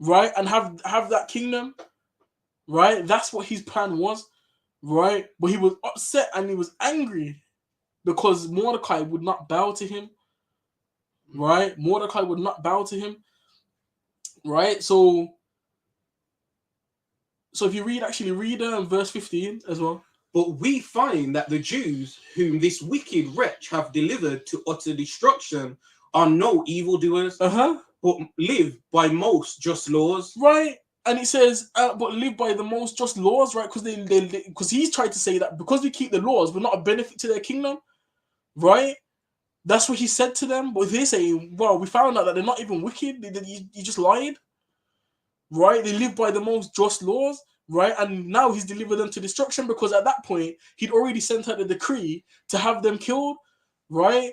Right? And have that kingdom. Right? That's what his plan was. Right? But he was upset and he was angry because Mordecai would not bow to him. Right? Mordecai would not bow to him. Right? So if you read verse 15 as well. But we find that the Jews, whom this wicked wretch have delivered to utter destruction, are no evildoers, but live by most just laws. Right. And it says, but live by the most just laws, right? Because he's tried to say that because we keep the laws, we're not a benefit to their kingdom, right? That's what he said to them. But they say, well, we found out that they're not even wicked. You just lied, right? They live by the most just laws, right? And now he's delivered them to destruction, because at that point, he'd already sent out the decree to have them killed, right?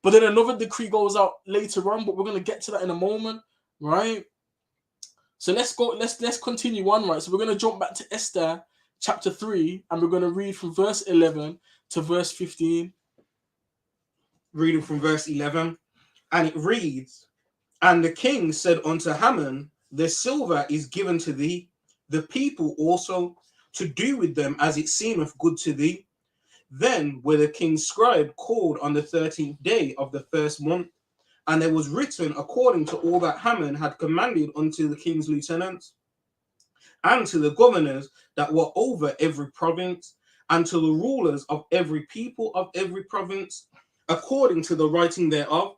But then another decree goes out later on, but we're going to get to that in a moment, right? So let's continue on, right? So we're going to jump back to Esther chapter 3, and we're going to read from verse 11 to verse 15. Reading from verse 11, and it reads, And the king said unto Haman, The silver is given to thee, the people also, to do with them as it seemeth good to thee. Then were the king's scribe called on the 13th day of the first month, and there was written according to all that Haman had commanded unto the king's lieutenants, and to the governors that were over every province, and to the rulers of every people of every province, according to the writing thereof,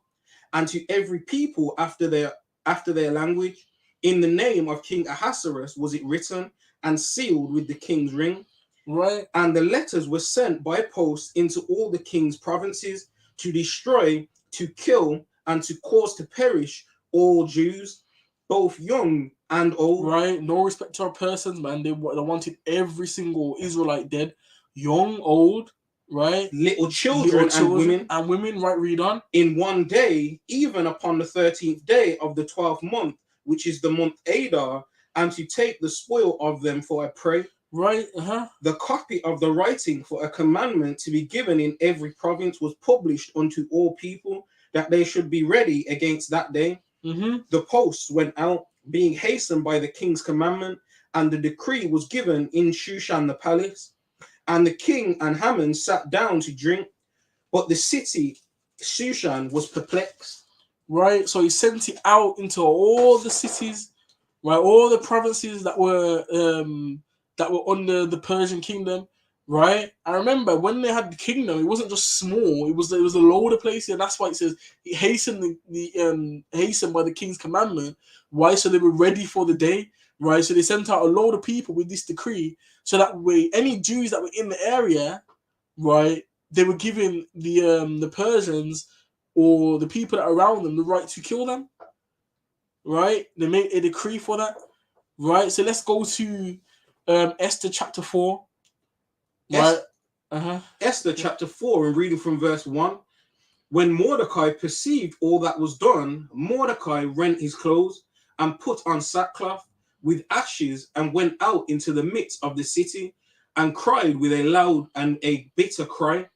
and to every people after their language. In the name of King Ahasuerus was it written, and sealed with the king's ring. Right. And the letters were sent by post into all the king's provinces, to destroy, to kill, and to cause to perish all Jews, both young and old. Right. No respect to our persons, man. They wanted every single Israelite dead, young, old, right? Little children and women. Right, read on. In one day, even upon the 13th day of the 12th month, which is the month Adar, and to take the spoil of them for a prey. Right. The copy of the writing for a commandment to be given in every province was published unto all people, that they should be ready against that day. The posts went out, being hastened by the king's commandment, and the decree was given in Shushan the palace. And the king and Haman sat down to drink, but the city Shushan was perplexed. Right, so he sent it out into all the cities, right, all the provinces that were under the Persian kingdom, right? I remember when they had the kingdom, it wasn't just small; it was a load of places, and that's why it says it hastened hastened by the king's commandment. Why? So they were ready for the day, right? So they sent out a load of people with this decree, so that way any Jews that were in the area, right, they were giving the Persians or the people that are around them the right to kill them, right? They made a decree for that, right? So let's go to Esther chapter 4. Right. Esther chapter 4, and reading from verse 1. When Mordecai perceived all that was done, Mordecai rent his clothes and put on sackcloth with ashes and went out into the midst of the city and cried with a loud and a bitter cry,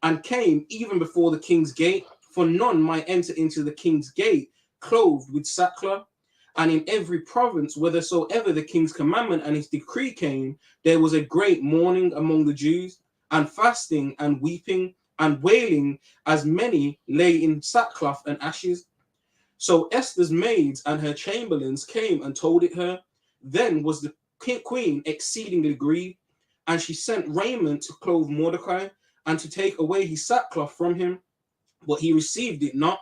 and came even before the king's gate, for none might enter into the king's gate clothed with sackcloth. And in every province, whithersoever the king's commandment and his decree came, there was a great mourning among the Jews, and fasting and weeping and wailing, as many lay in sackcloth and ashes. So Esther's maids and her chamberlains came and told it her. Then was the queen exceedingly grieved, and she sent raiment to clothe Mordecai and to take away his sackcloth from him, but he received it not.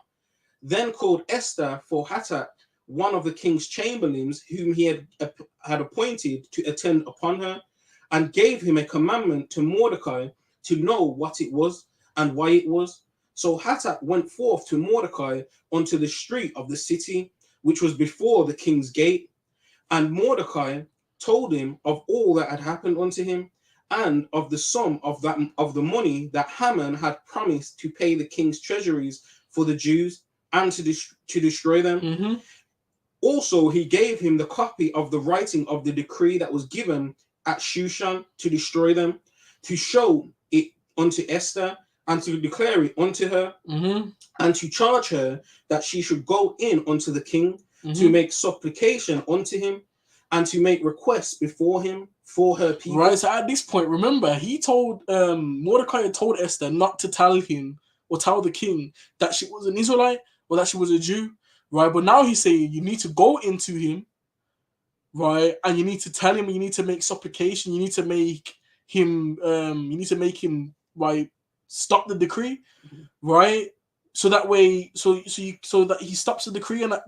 Then called Esther for Hatach, one of the king's chamberlains, whom he had appointed to attend upon her, and gave him a commandment to Mordecai to know what it was and why it was. So Hatach went forth to Mordecai unto the street of the city, which was before the king's gate. And Mordecai told him of all that had happened unto him, and of the sum of the money that Haman had promised to pay the king's treasuries for the Jews, and to destroy them. Mm-hmm. Also, he gave him the copy of the writing of the decree that was given at Shushan to destroy them, to show it unto Esther, and to declare it unto her, Mm-hmm. and to charge her that she should go in unto the king, Mm-hmm. to make supplication unto him, and to make requests before him for her people. Right, so at this point, remember, he told Mordecai had told Esther not to tell him or tell the king that she was an Israelite or that she was a Jew, right? But now he's saying you need to go into him, right, and you need to tell him, you need to make supplication, you need to make him right, stop the decree, right? So that way, so that he stops the decree, and that,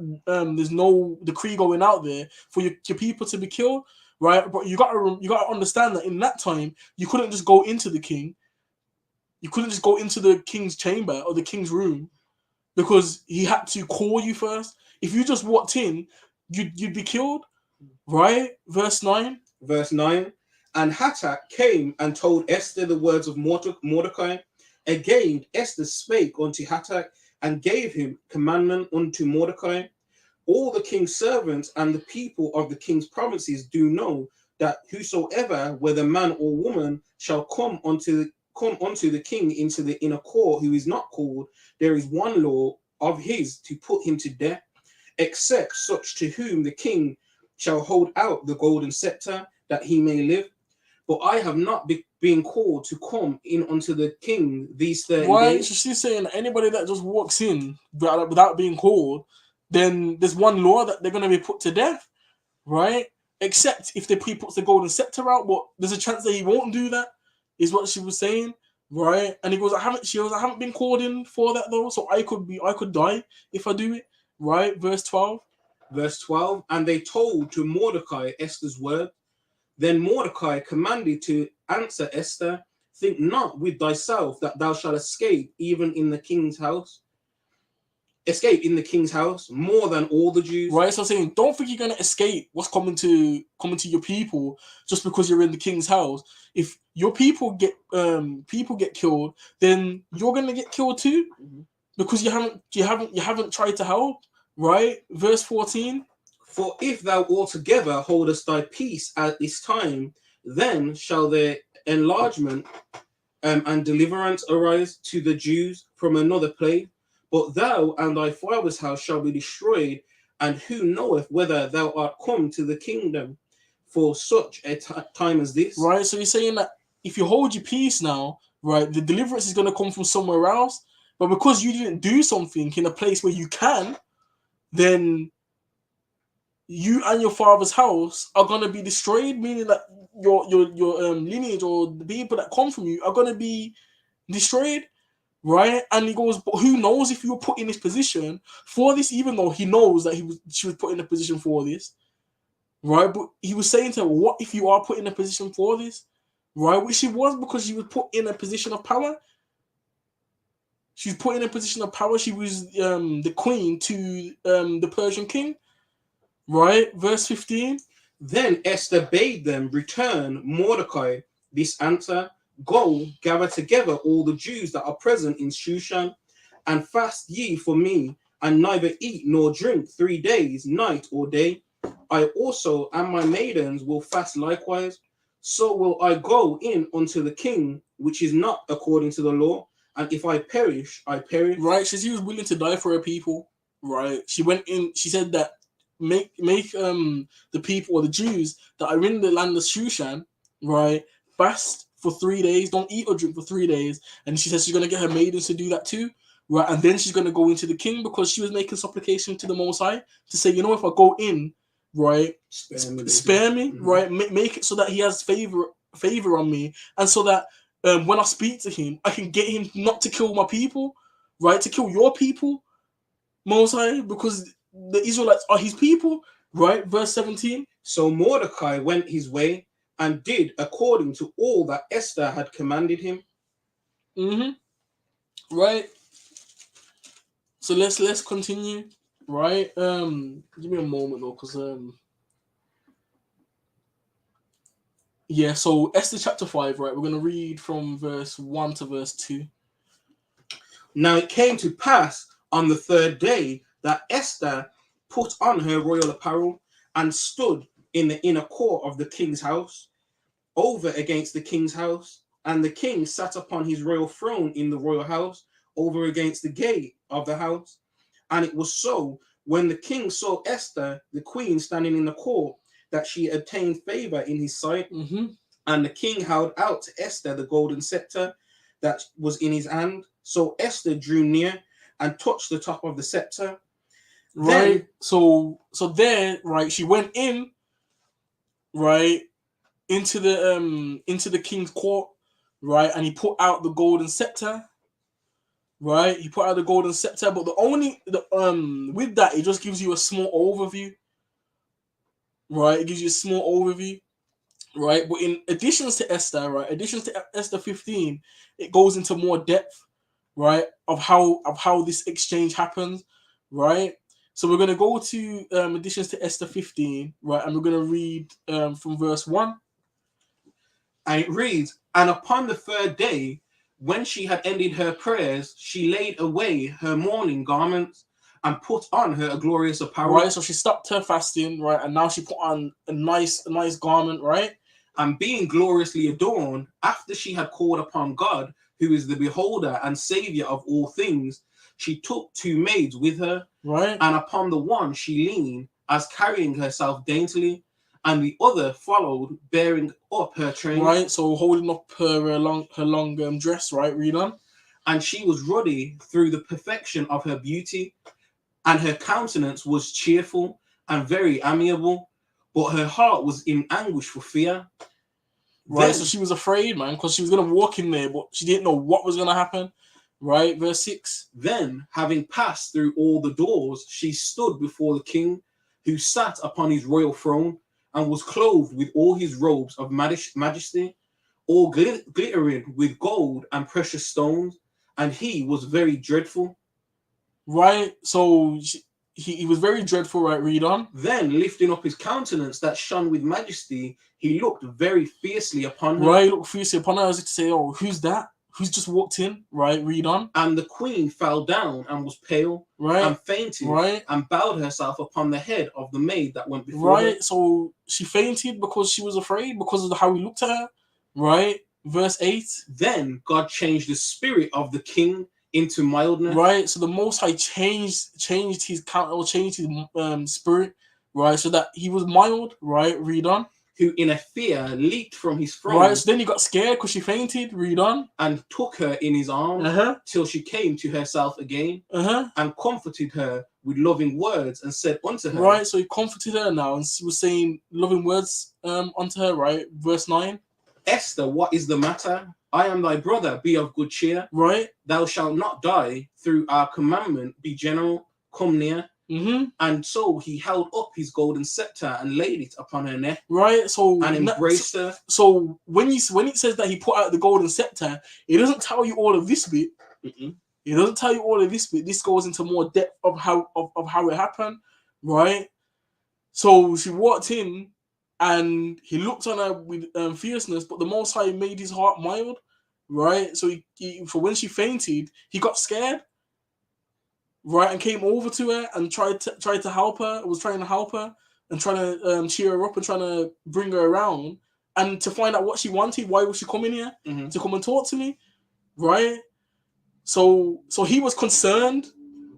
there's no decree going out there for your people to be killed, right? But you gotta understand that in that time you couldn't just go into the king, you couldn't just go into the king's chamber or the king's room, because he had to call you first. If you just walked in, you'd be killed, right? Verse 9. Verse 9. And Hatach came and told Esther the words of Mordecai. Again, Esther spake unto Hatach and gave him commandment unto Mordecai. All the king's servants and the people of the king's provinces do know that whosoever, whether man or woman, shall come unto the king into the inner court, who is not called, there is one law of his to put him to death, except such to whom the king shall hold out the golden scepter, that he may live. But I have not been called to come in unto the king these 30 Why? days. So she's saying anybody that just walks in without being called, then there's one law that they're going to be put to death, right? Except if he puts the golden scepter out, but there's a chance that he won't do that, is what she was saying, right? And he goes, I haven't been called in for that though, so I could die if I do it, right? Verse 12. Verse 12. And they told to Mordecai Esther's word. Then Mordecai commanded to answer Esther, think not with thyself that thou shalt escape even in the king's house. Escape in the king's house more than all the Jews. Right, so I'm saying, don't think you're gonna escape what's coming to your people just because you're in the king's house. If your people get killed, then you're gonna get killed too, because you haven't tried to help. Right, verse 14. For if thou altogether holdest thy peace at this time, then shall there enlargement and deliverance arise to the Jews from another place. But thou and thy father's house shall be destroyed, and who knoweth whether thou art come to the kingdom for such a time as this? Right, so you're saying that if you hold your peace now, right, the deliverance is going to come from somewhere else, but because you didn't do something in a place where you can, then you and your father's house are gonna be destroyed, meaning that your lineage or the people that come from you are gonna be destroyed, right? And he goes, but who knows if you were put in this position for this, even though he knows that she was put in a position for this, right? But he was saying to her, what if you are put in a position for this, right? Which she was, because she was put in a position of power. She was put in a position of power. She was the queen to the Persian king, right? Verse 15. Then Esther bade them return Mordecai this answer: Go, gather together all the Jews that are present in Shushan, and fast ye for me, and neither eat nor drink 3 days, night or day. I also and my maidens will fast likewise. So will I go in unto the king, which is not according to the law. And if I perish, I perish. Right, she was willing to die for her people. Right, she went in. She said that make the people or the Jews that are in the land of Shushan, right, fast for 3 days. Don't eat or drink for 3 days. And she says she's gonna get her maidens to do that too. Right, and then she's gonna go into the king, because she was making supplication to the Most High to say, if I go in, right, spare me, Mm-hmm. right, make it so that he has favor on me, and so that when I speak to him, I can get him not to kill my people, right, to kill your people, Most High, because the Israelites are his people, right? Verse 17. So Mordecai went his way and did according to all that Esther had commanded him. Right. So let's continue, right? Give me a moment though, because yeah. So Esther chapter 5, right? We're gonna read from verse 1 to verse 2. Now it came to pass on the 3rd day that Esther put on her royal apparel and stood in the inner court of the king's house, over against the king's house. And the king sat upon his royal throne in the royal house, over against the gate of the house. And it was so, when the king saw Esther, the queen, standing in the court, that she obtained favor in his sight. And the king held out to Esther the golden scepter that was in his hand. So Esther drew near and touched the top of the scepter. Right. Then, so there, right, she went in, right, into the king's court, right, and he put out the golden scepter. Right, he put out the golden scepter, but with that, it just gives you a small overview. Right, it gives you a small overview. Right, but in additions to Esther, right, additions to Esther 15, it goes into more depth, right, of how this exchange happens, right. So we're gonna go to additions to Esther 15, right, and we're gonna read from verse 1. And it reads, and upon the 3rd day, when she had ended her prayers, she laid away her mourning garments and put on her glorious apparel. Right, so she stopped her fasting, right, and now she put on a nice garment, right. And being gloriously adorned, after she had called upon God, who is the beholder and savior of all things, she took 2 maids with her, right, and upon the one she leaned, as carrying herself daintily, and the other followed, bearing up her train. Right, so holding up her long dress, right? Read on. And she was ruddy through the perfection of her beauty, and her countenance was cheerful and very amiable, but her heart was in anguish for fear. Right, Then, so she was afraid, man, because she was gonna walk in there, but she didn't know what was gonna happen. Right, verse 6. Then, having passed through all the doors, she stood before the king, who sat upon his royal throne, and was clothed with all his robes of majesty, all glittering with gold and precious stones, and he was very dreadful. Right, so he was very dreadful, right? Read on. Then, lifting up his countenance that shone with majesty, he looked very fiercely upon her. Right, looked fiercely upon her as if to say, oh, who's that? Who's just walked in? Right, read on. And the queen fell down and was pale, right, and fainted, right, and bowed herself upon the head of the maid that went before her. Right, so she fainted because she was afraid, because of how he looked at her. Right, verse 8. Then God changed the spirit of the king into mildness. Right, so the Most High changed his counter, or changed his spirit, right, so that he was mild. Right, read on. Who in a fear leaped from his throne. Right, so then he got scared because she fainted. Read on. And took her in his arms till she came to herself again, and comforted her with loving words and said unto her, Right, so he comforted her now and was saying loving words unto her, right? Verse 9. Esther, what is the matter? I am thy brother, be of good cheer. Right. Thou shalt not die. Through our commandment, be general, come near. Mm-hmm. And so he held up his golden scepter and laid it upon her neck. Right, so and embraced her. So when it says that he put out the golden scepter, it doesn't tell you all of this bit. Mm-mm. It doesn't tell you all of this bit. This goes into more depth of how it happened, right? So she walked in, and he looked on her with fierceness, but the Most High made his heart mild, right? So for when she fainted, he got scared, right, and came over to her and tried to help her. Was trying to help her and trying to cheer her up and trying to bring her around and to find out what she wanted. Why was she coming here? Mm-hmm. To come and talk to me, right? So he was concerned.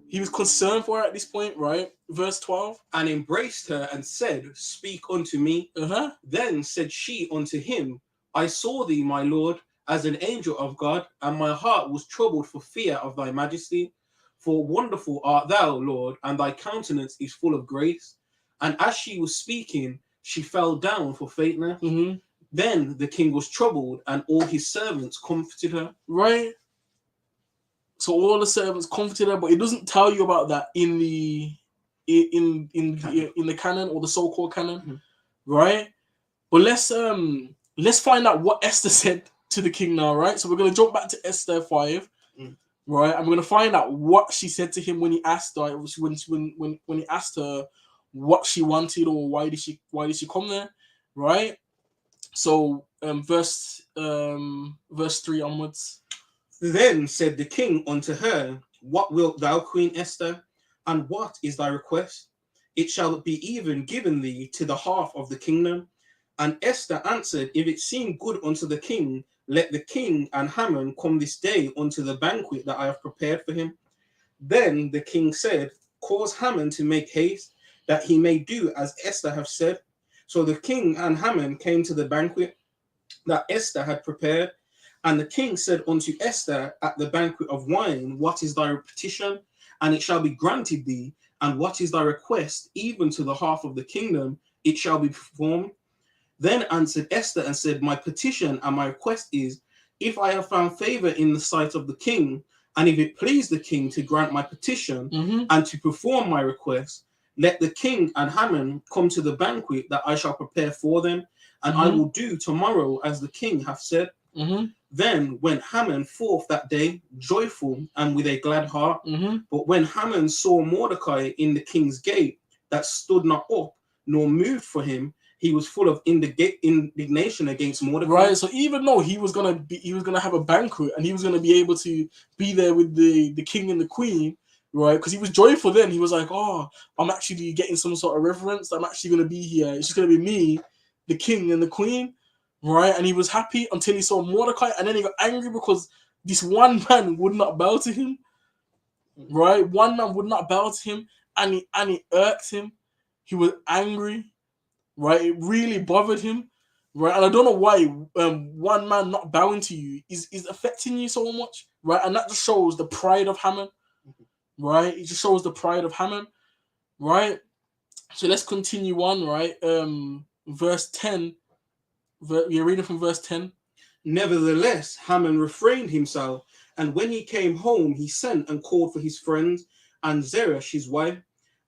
He was concerned for her at this point, right? Verse 12. And embraced her and said, Speak unto me. Uh-huh. Then said she unto him, I saw thee, my lord, as an angel of God, and my heart was troubled for fear of thy majesty. For wonderful art thou, Lord, and thy countenance is full of grace. And as she was speaking, she fell down for faintness. Mm-hmm. Then the king was troubled, and all his servants comforted her. Right. So all the servants comforted her, but it doesn't tell you about that in the canon or the so-called canon, mm-hmm. right? But let's find out what Esther said to the king now, right? So we're gonna jump back to Esther 5, right? And we're gonna find out what she said to him when he asked her, when he asked her what she wanted or why did she come there, right? So verse 3 onwards. Then said the king unto her, What wilt thou, Queen Esther? And what is thy request? It shall be even given thee to the half of the kingdom. And Esther answered, If it seem good unto the king, let the king and Haman come this day unto the banquet that I have prepared for him. Then the king said, Cause Haman to make haste, that he may do as Esther hath said. So the king and Haman came to the banquet that Esther had prepared. And the king said unto Esther at the banquet of wine, What is thy petition? And it shall be granted thee. And what is thy request? Even to the half of the kingdom, it shall be performed. Then answered Esther and said, My petition and my request is, if I have found favor in the sight of the king, and if it please the king to grant my petition and to perform my request, let the king and Haman come to the banquet that I shall prepare for them, and I will do tomorrow as the king hath said. Then went Haman forth that day, joyful and with a glad heart. But when Haman saw Mordecai in the king's gate, that stood not up, nor moved for him, he was full of indignation against Mordecai. Right. So even though he was gonna have a banquet and he was gonna be able to be there with the king and the queen, right? Because he was joyful then. He was like, "Oh, I'm actually getting some sort of reverence. I'm actually gonna be here. It's just gonna be me, the king and the queen." Right, and he was happy until he saw Mordecai, and then he got angry because this one man would not bow to him. Right, one man would not bow to him, and it irked him. He was angry. Right, it really bothered him. Right, and I don't know why one man not bowing to you is affecting you so much. Right, and that just shows the pride of Haman. Right, it just shows the pride of Haman. Right, so let's continue on. Right, verse 10. You're reading from verse 10. Nevertheless, Haman refrained himself, and when he came home, he sent and called for his friends and Zeresh his wife.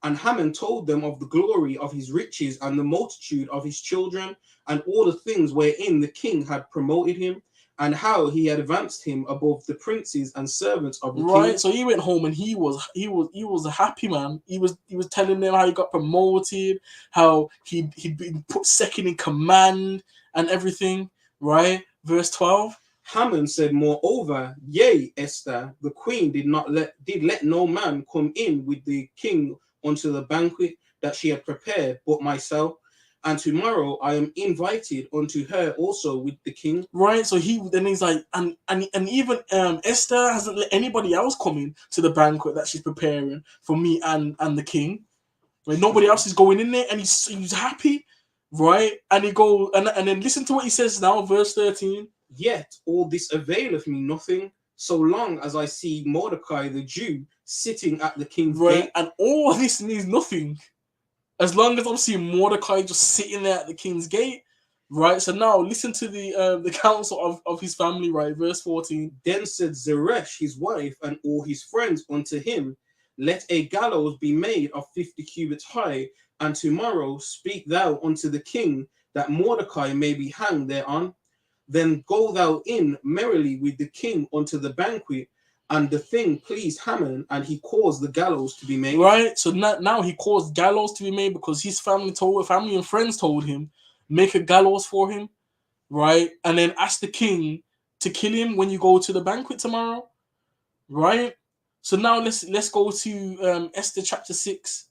And Haman told them of the glory of his riches and the multitude of his children, and all the things wherein the king had promoted him, and how he had advanced him above the princes and servants of the king. Right, so he went home and he was a happy man. He was telling them how he got promoted, how he'd been put second in command and everything. Right, verse 12. Haman said, moreover, yea, Esther, the queen did let no man come in with the king unto the banquet that she had prepared, but myself. And tomorrow I am invited unto her also with the king. Right, so he's like, and even Esther hasn't let anybody else come in to the banquet that she's preparing for me and the king. Right, nobody else is going in there, and he's happy, right? And he goes and then listen to what he says now, verse 13. Yet all this availeth me nothing, so long as I see Mordecai the Jew sitting at the king's Right, gate. and all this means nothing as long as I'm seeing Mordecai just sitting there at the king's gate. Right, so now listen to the counsel of his family. Right, verse 14. Then said Zeresh his wife and all his friends unto him, let a gallows be made of 50 cubits high, and tomorrow speak thou unto the king that Mordecai may be hanged thereon. Then go thou in merrily with the king unto the banquet. And the thing pleased Haman, and he caused the gallows to be made. Right, so now he caused gallows to be made because his family and friends told him, make a gallows for him, right, and then ask the king to kill him when you go to the banquet tomorrow, right? So now let's go to Esther chapter 6.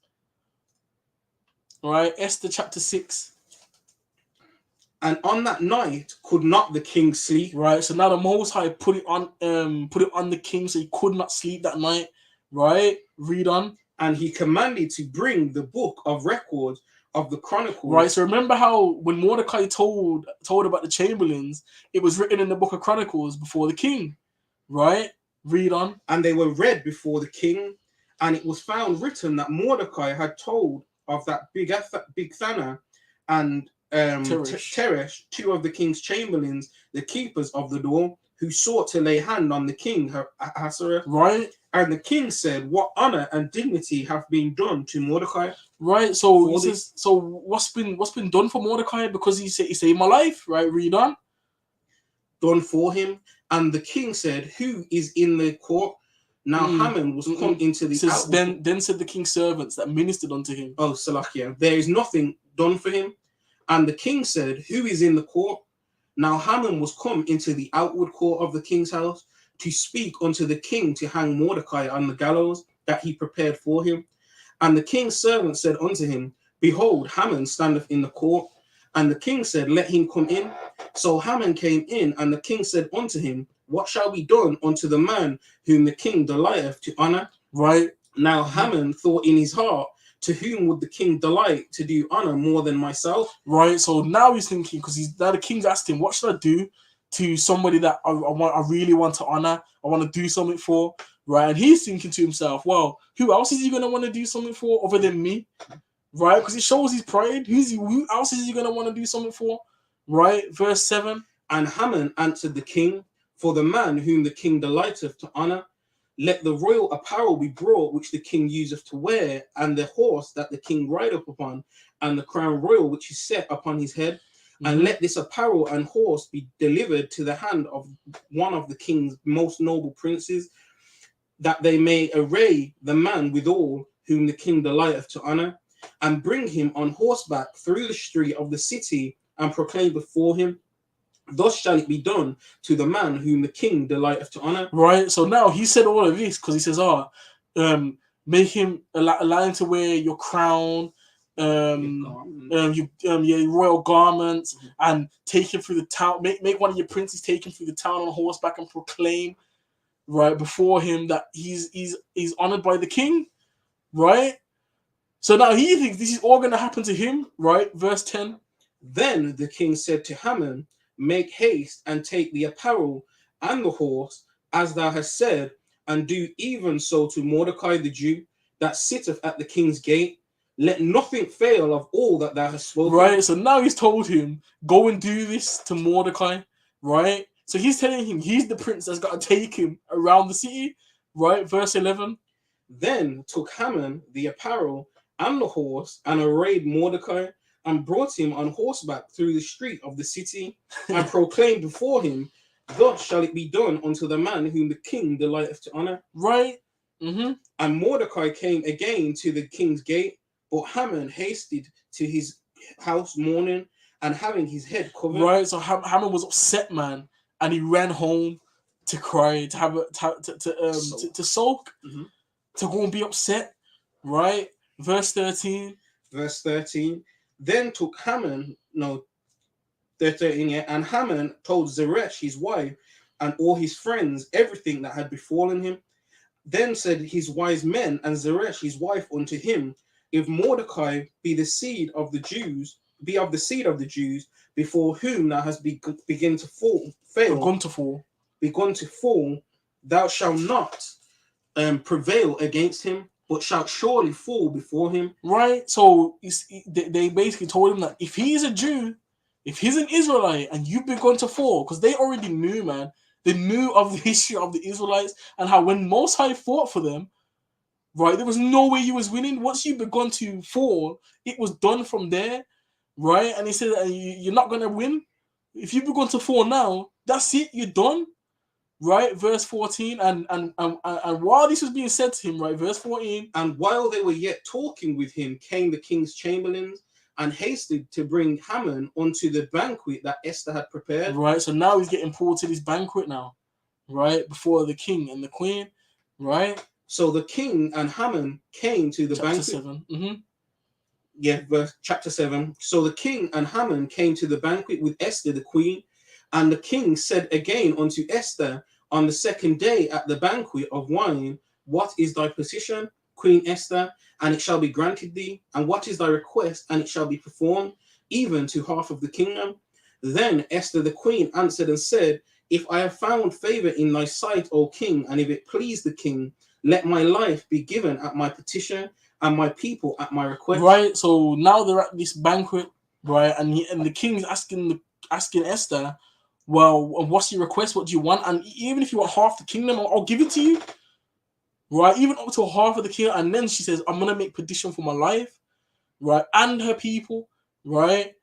Right, Esther chapter 6. And on that night could not the king sleep. Right, so now the Most High put it on the king, so he could not sleep that night. Right, read on. And he commanded to bring the book of records of the chronicles. Right, so remember how when Mordecai told about the chamberlains, it was written in the book of Chronicles before the king. Right, read on. And they were read before the king, and it was found written that Mordecai had told of that Bigthana and Teresh, two of the king's chamberlains, the keepers of the door, who sought to lay hand on the king Ahasuerus. Right. And the king said, what honor and dignity have been done to Mordecai? Right. So he says, so what's been done for Mordecai because he saved my life? Right. Read on. Done for him. And the king said, who is in the court? Now Haman was come into the then said the king's servants that ministered unto him. Oh, Salakia, there is nothing done for him. And the king said, who is in the court? Now Haman was come into the outward court of the king's house to speak unto the king to hang Mordecai on the gallows that he prepared for him. And the king's servant said unto him, behold, Haman standeth in the court. And the king said, let him come in. So Haman came in, and the king said unto him, what shall be done unto the man whom the king delighteth to honor? Right. Now Haman thought in his heart, to whom would the king delight to do honor more than myself? Right. So now he's thinking, because now the king's asked him, what should I do to somebody that I really want to honor? I want to do something for. Right. And he's thinking to himself, well, who else is he going to want to do something for other than me? Right. Because it shows his pride. Who else is he going to want to do something for? Right. Verse 7. And Haman answered the king, for the man whom the king delighteth to honor, let the royal apparel be brought which the king useth to wear, and the horse that the king rideth upon, and the crown royal which is set upon his head. And let this apparel and horse be delivered to the hand of one of the king's most noble princes, that they may array the man withal whom the king delighteth to honor, and bring him on horseback through the street of the city, and proclaim before him, thus shall it be done to the man whom the king delighteth to honor. Right. So now he said all of this because he says, make him allow him to wear your crown, your royal garments, and take him through the town. Make one of your princes take him through the town on horseback and proclaim, right, before him that he's honored by the king. Right. So now he thinks this is all going to happen to him. Right. Verse 10. Then the king said to Haman, make haste and take the apparel and the horse, as thou hast said, and do even so to Mordecai the Jew, that sitteth at the king's gate. Let nothing fail of all that thou hast spoken. Right, so now he's told him, go and do this to Mordecai, right? So he's telling him he's the prince that's got to take him around the city, right? Verse 11. Then took Haman the apparel and the horse, and arrayed Mordecai, and brought him on horseback through the street of the city, and proclaimed before him, thus shall it be done unto the man whom the king delighteth to honor. Right. And Mordecai came again to the king's gate, but Haman hasted to his house mourning, and having his head covered. Right, so Haman was upset, man, and he ran home to cry, to sulk, to go and be upset. Right. Verse 13. Then took Haman, 13, and Haman told Zeresh his wife and all his friends everything that had befallen him. Then said his wise men and Zeresh his wife unto him, if Mordecai be the seed of the Jews, before whom thou hast begun to fall, thou shalt not prevail against him, but shalt surely fall before him. Right? So they basically told him that if he is a Jew, if he's an Israelite, and you've begun to fall, because they already knew, man, they knew of the history of the Israelites and how when Most High fought for them, right, there was no way you was winning. Once you begun to fall, it was done from there, right? And he said, you're not going to win. If you begun to fall now, that's it, you're done. Right, verse 14, and while this was being said to him, right, verse 14. And while they were yet talking with him, came the king's chamberlains and hasted to bring Haman unto the banquet that Esther had prepared. Right, so now he's getting pulled to this banquet now, right, before the king and the queen, right? So the king and Haman came to the banquet. Chapter 7. Mm-hmm. Yeah, chapter 7. So the king and Haman came to the banquet with Esther the queen, and the king said again unto Esther on the second day at the banquet of wine, what is thy petition, Queen Esther? And it shall be granted thee. And what is thy request? And it shall be performed, even to half of the kingdom. Then Esther the queen answered and said, if I have found favor in thy sight, O king, and if it please the king, let my life be given at my petition, and my people at my request. Right, so now they're at this banquet, right, and the king is asking Esther, well, what's your request? What do you want? And even if you want half the kingdom, I'll give it to you. Right, even up to half of the kingdom. And then she says, I'm gonna make petition for my life, right, and her people, right.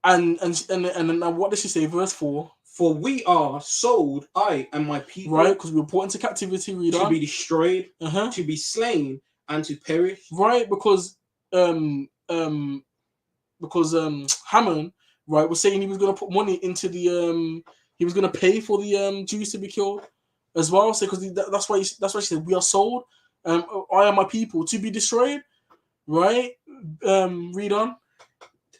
And what does she say? Verse 4. For we are sold, I and my people, right, because we were put into captivity, to be destroyed, to be slain, and to perish. Right, because Haman, right, was saying he was going to put money into the he was going to pay for the Jews to be killed as well. So because that's why she said we are sold, I and my people to be destroyed. Right, read on.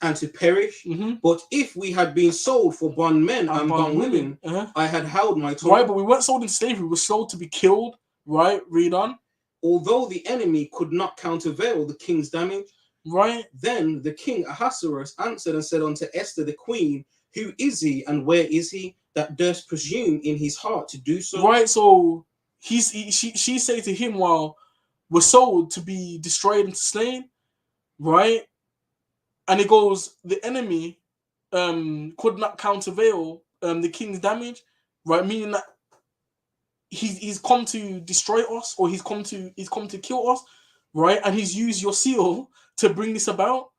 And to perish. But if we had been sold for bondmen and bondwomen, I had held my tongue. Right, but we weren't sold in slavery. We were sold to be killed. Right, read on. Although the enemy could not countervail the king's damage. Right. Then the king Ahasuerus answered and said unto Esther the queen, who is he and where is he that durst presume in his heart to do so? Right, so she said to him, well, we're sold to be destroyed and slain, right? And it goes, the enemy could not countervail the king's damage, right? Meaning that he's come to destroy us, or he's come to kill us, right? And he's used your seal to bring this about,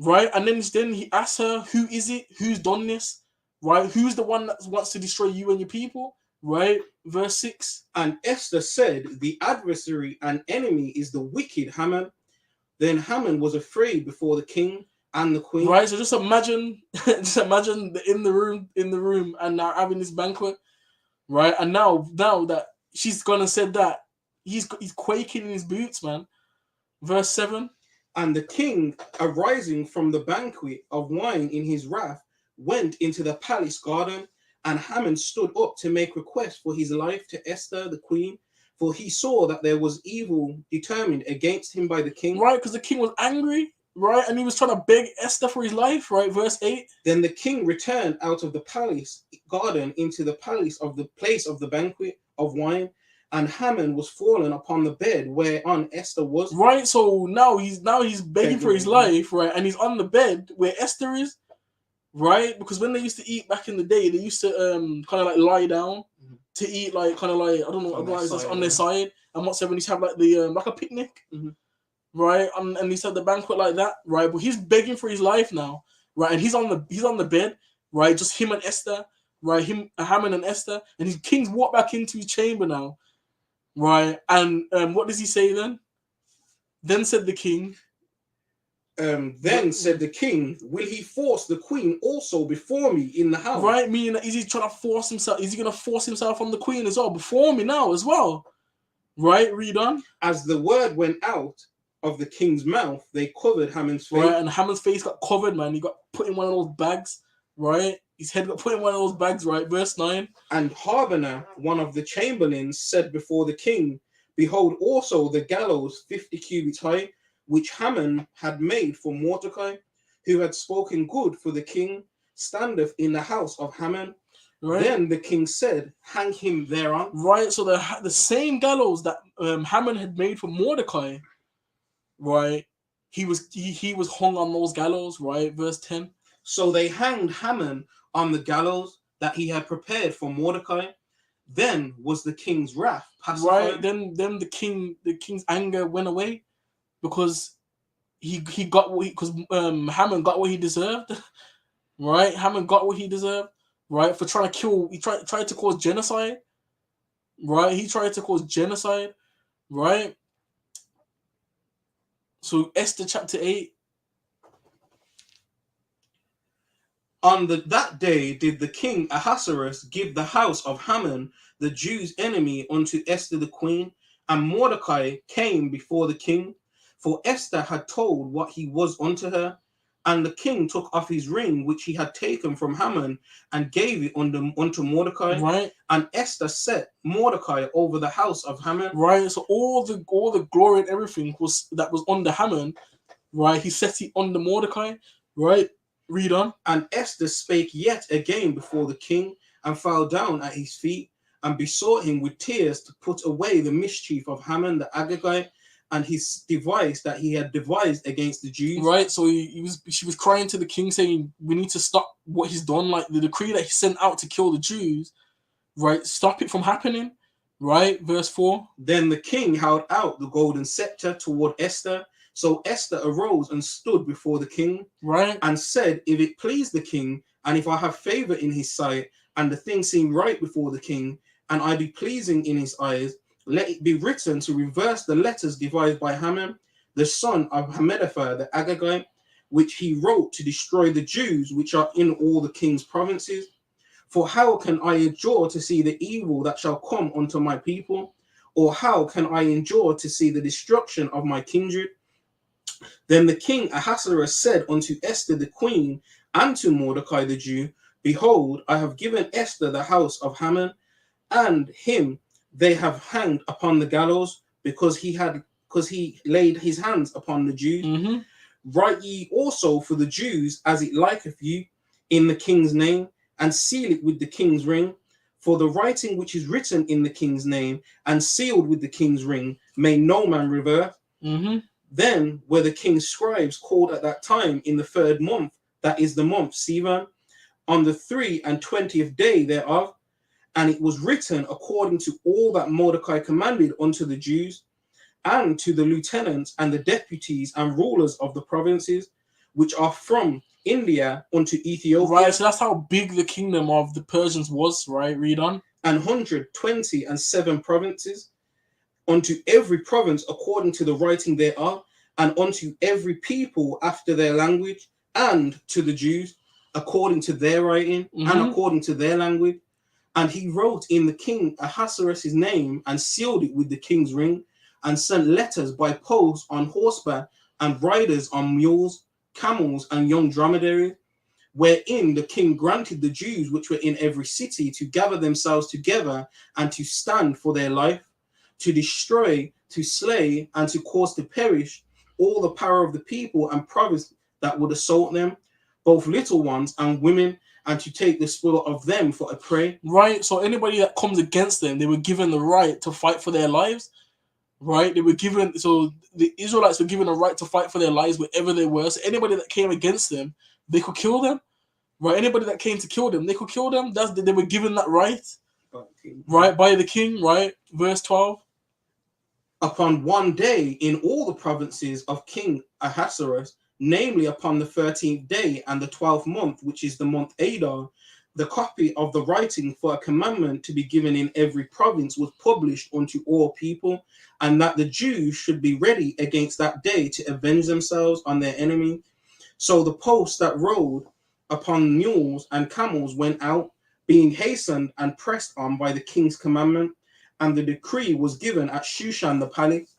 right? And then he asks her, who is it? Who's done this? Right? Who's the one that wants to destroy you and your people? Right? Verse 6. And Esther said, the adversary and enemy is the wicked Haman. Then Haman was afraid before the king and the queen. Right, so just imagine in the room and now having this banquet, right? And now that she's gonna said that, he's quaking in his boots, man. Verse 7. And the king, arising from the banquet of wine in his wrath, went into the palace garden, and Haman stood up to make request for his life to Esther the queen, for he saw that there was evil determined against him by the king. Right, because the king was angry, right? And he was trying to beg Esther for his life, right? Verse 8. Then the king returned out of the palace garden into the palace of the place of the banquet of wine, and Haman was fallen upon the bed whereon Esther was. Right, so now he's begging for his life, right? And he's on the bed where Esther is, right? Because when they used to eat back in the day, they used to kind of like lie down to eat, like kind of like I don't know on their side, and whatsoever. They used to have like the like a picnic, right? And he said the banquet like that, right? But he's begging for his life now, right? And he's on the bed, right? Just him and Esther, right? Haman and Esther, and his king's walked back into his chamber now, right? And what does he say then? Then said the king. Said the king, will he force the queen also before me in the house? Right, meaning that is he trying to force himself? Is he going to force himself on the queen as well before me now as well? Right, read on. As the word went out of the king's mouth, they covered Haman's face. Right, and Haman's face got covered, man. He got put in one of those bags, right? His head got put in one of those bags, right? Verse 9. And Harbonah, one of the chamberlains, said before the king, behold also the gallows 50 cubits high, which Haman had made for Mordecai, who had spoken good for the king, standeth in the house of Haman. Right? Then the king said, hang him thereon. Right, so the same gallows that Haman had made for Mordecai, right? He was hung on those gallows, right? Verse 10. So they hanged Haman on the gallows that he had prepared for Mordecai. Then was the king's wrath pacified. Right, then the king's anger went away because he got what because Haman got what he deserved. Right, Haman got what he deserved. Right, for trying to kill, he tried to cause genocide. Right, he tried to cause genocide. Right. So Esther chapter 8. On that day did the king Ahasuerus give the house of Haman, the Jews' enemy, unto Esther the queen, and Mordecai came before the king, for Esther had told what he was unto her. And the king took off his ring which he had taken from Haman, and gave it unto Mordecai. Right. And Esther set Mordecai over the house of Haman. Right. So all the glory and everything was under Haman. Right. He set it under Mordecai. Right. Read on. And Esther spake yet again before the king, and fell down at his feet, and besought him with tears to put away the mischief of Haman the Agagite, and his device that he had devised against the Jews. Right, so she was crying to the king, saying, "We need to stop what he's done, like the decree that he sent out to kill the Jews. Right, stop it from happening." Right, verse 4. Then the king held out the golden scepter toward Esther. So Esther arose and stood before the king, right, and said, if it please the king, and if I have favor in his sight, and the thing seem right before the king, and I be pleasing in his eyes, let it be written to reverse the letters devised by Haman, the son of Hammedatha the Agagite, which he wrote to destroy the Jews which are in all the king's provinces. For how can I endure to see the evil that shall come unto my people? Or how can I endure to see the destruction of my kindred? Then the king Ahasuerus said unto Esther the queen, and to Mordecai the Jew, behold, I have given Esther the house of Haman, and him they have hanged upon the gallows, because he laid his hands upon the Jews. Mm-hmm. Write ye also for the Jews as it liketh you, in the king's name, and seal it with the king's ring. For the writing which is written in the king's name, and sealed with the king's ring, may no man revert. Mm-hmm. Then were the king's scribes called at that time in the 3rd month, that is the month Sivan, on the 23rd day thereof. And it was written according to all that Mordecai commanded unto the Jews, and to the lieutenants and the deputies and rulers of the provinces, which are from India unto Ethiopia. Right, so that's how big the kingdom of the Persians was, right? Read on. And 127 provinces, unto every province according to the writing thereof, and unto every people after their language, and to the Jews according to their writing, and according to their language. And he wrote in the king Ahasuerus' name, and sealed it with the king's ring, and sent letters by post on horseback, and riders on mules, camels, and young dromedaries, wherein the king granted the Jews which were in every city to gather themselves together, and to stand for their life, to destroy, to slay, and to cause to perish all the power of the people and province that would assault them, both little ones and women, and to take the spoil of them for a prey. Right, so anybody that comes against them, they were given the right to fight for their lives. Right, so the Israelites were given a right to fight for their lives wherever they were. So anybody that came against them, they could kill them. Right, anybody that came to kill them, they could kill them. They were given that right. Right, by the king. Right, verse 12. Upon one day in all the provinces of King Ahasuerus, namely upon the 13th day and the 12th month, which is the month Adar, the copy of the writing for a commandment to be given in every province was published unto all people, and that the Jews should be ready against that day to avenge themselves on their enemy. So the posts that rode upon mules and camels went out, being hastened and pressed on by the king's commandment, and the decree was given at Shushan the palace.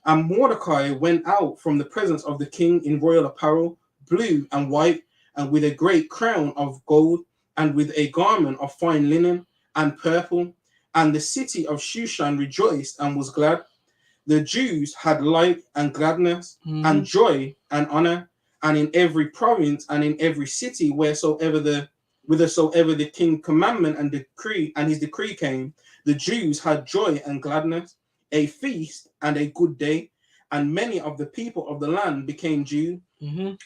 And Mordecai went out from the presence of the king in royal apparel, blue and white, and with a great crown of gold, and with a garment of fine linen and purple. And the city of Shushan rejoiced and was glad. The Jews had light and gladness, and joy and honor, and in every province and in every city wheresoever the whithersoever the king commandment and his decree came, the Jews had joy and gladness, a feast and a good day, and many of the people of the land became Jews,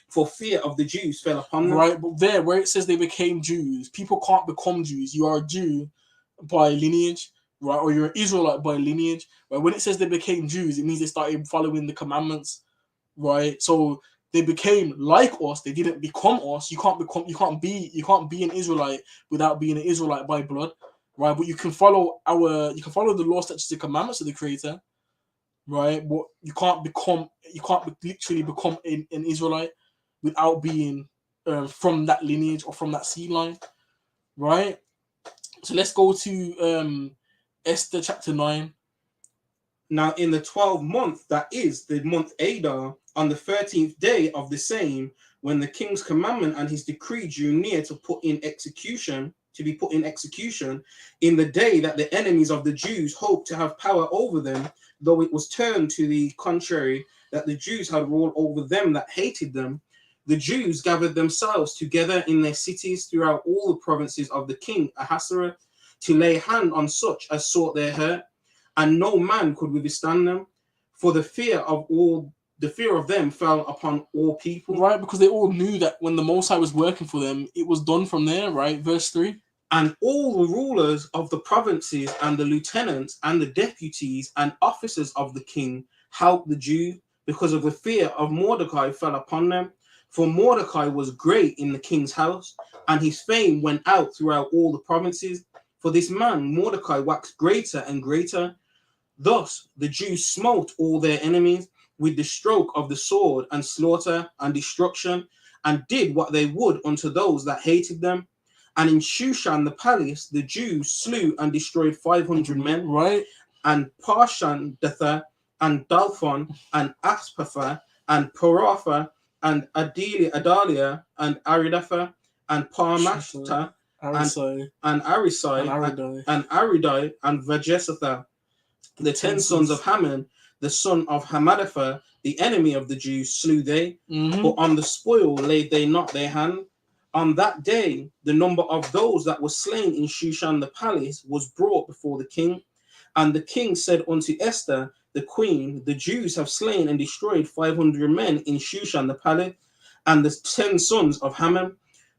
for fear of the Jews fell upon them. Right, but there where it says they became Jews, people can't become Jews. You are a Jew by lineage, right? Or you're an Israelite by lineage. Right? When it says they became Jews, it means they started following the commandments, right? So they became like us. They didn't become us. You can't be an Israelite without being an Israelite by blood, right? But you can follow the law, statutes, and commandments of the Creator, right? But you can't literally become an Israelite without being from that lineage or from that seed line, right? So let's go to Esther chapter 9. Now in the 12th month, that is the month Adar, on the 13th day of the same, when the king's commandment and his decree drew near to be put in execution, in the day that the enemies of the Jews hoped to have power over them, though it was turned to the contrary, that the Jews had ruled over them that hated them, the Jews gathered themselves together in their cities throughout all the provinces of the king Ahasuerus to lay hand on such as sought their hurt, and no man could withstand them, for the fear of them fell upon all people. Right, because they all knew that when the Most High was working for them, it was done from there, right? Verse 3. And all the rulers of the provinces and the lieutenants and the deputies and officers of the king helped the Jews, because of the fear of Mordecai fell upon them. For Mordecai was great in the king's house, and his fame went out throughout all the provinces. For this man Mordecai waxed greater and greater. Thus the Jews smote all their enemies with the stroke of the sword, and slaughter and destruction, and did what they would unto those that hated them. And in Shushan the palace, the Jews slew and destroyed 500 men. Right. And Parshandatha, and Dalphon, and Aspatha, and Paratha, and Adalia, and Aridatha, and Parmashta, and Arisai, and Aridai, and Vajesatha, the 10 sons of Haman, the son of Hamadatha, the enemy of the Jews, slew they, but on the spoil laid they not their hand. On that day, the number of those that were slain in Shushan the palace was brought before the king. And the king said unto Esther, the queen, the Jews have slain and destroyed 500 men in Shushan the palace, and the 10 sons of Haman.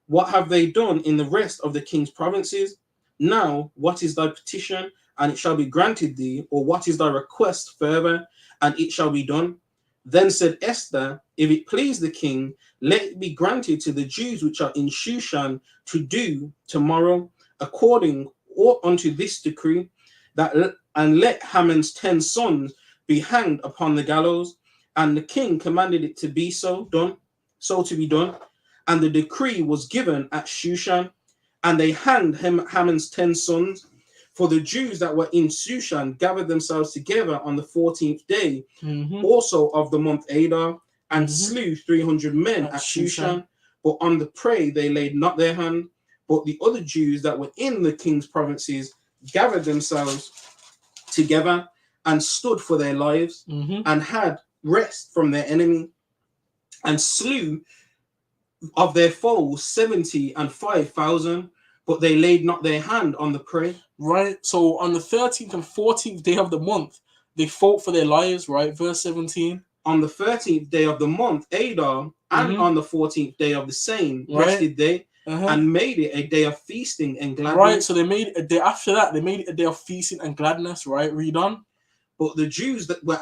What have they done in the rest of the king's provinces? Now, what is thy petition? And it shall be granted thee, or what is thy request further? And it shall be done. Then said Esther, if it please the king, let it be granted to the Jews which are in Shushan to do tomorrow, according or unto this decree, and let Haman's 10 sons be hanged upon the gallows. And the king commanded it to be so to be done. And the decree was given at Shushan, and they hanged Haman's 10 sons. For the Jews that were in Shushan gathered themselves together on the 14th day, also of the month Adar, and slew 300 men at Shushan. But on the prey they laid not their hand. But the other Jews that were in the king's provinces gathered themselves together and stood for their lives, and had rest from their enemy, and slew of their foes 75,000. But they laid not their hand on the prey. Right. So on the 13th and 14th day of the month, they fought for their lives, right? Verse 17. On the 13th day of the month, Adar, and on the 14th day of the same, rested they, and made it a day of feasting and gladness. Right. So they made a day after that, they made it a day of feasting and gladness, right? Read on. But the Jews that were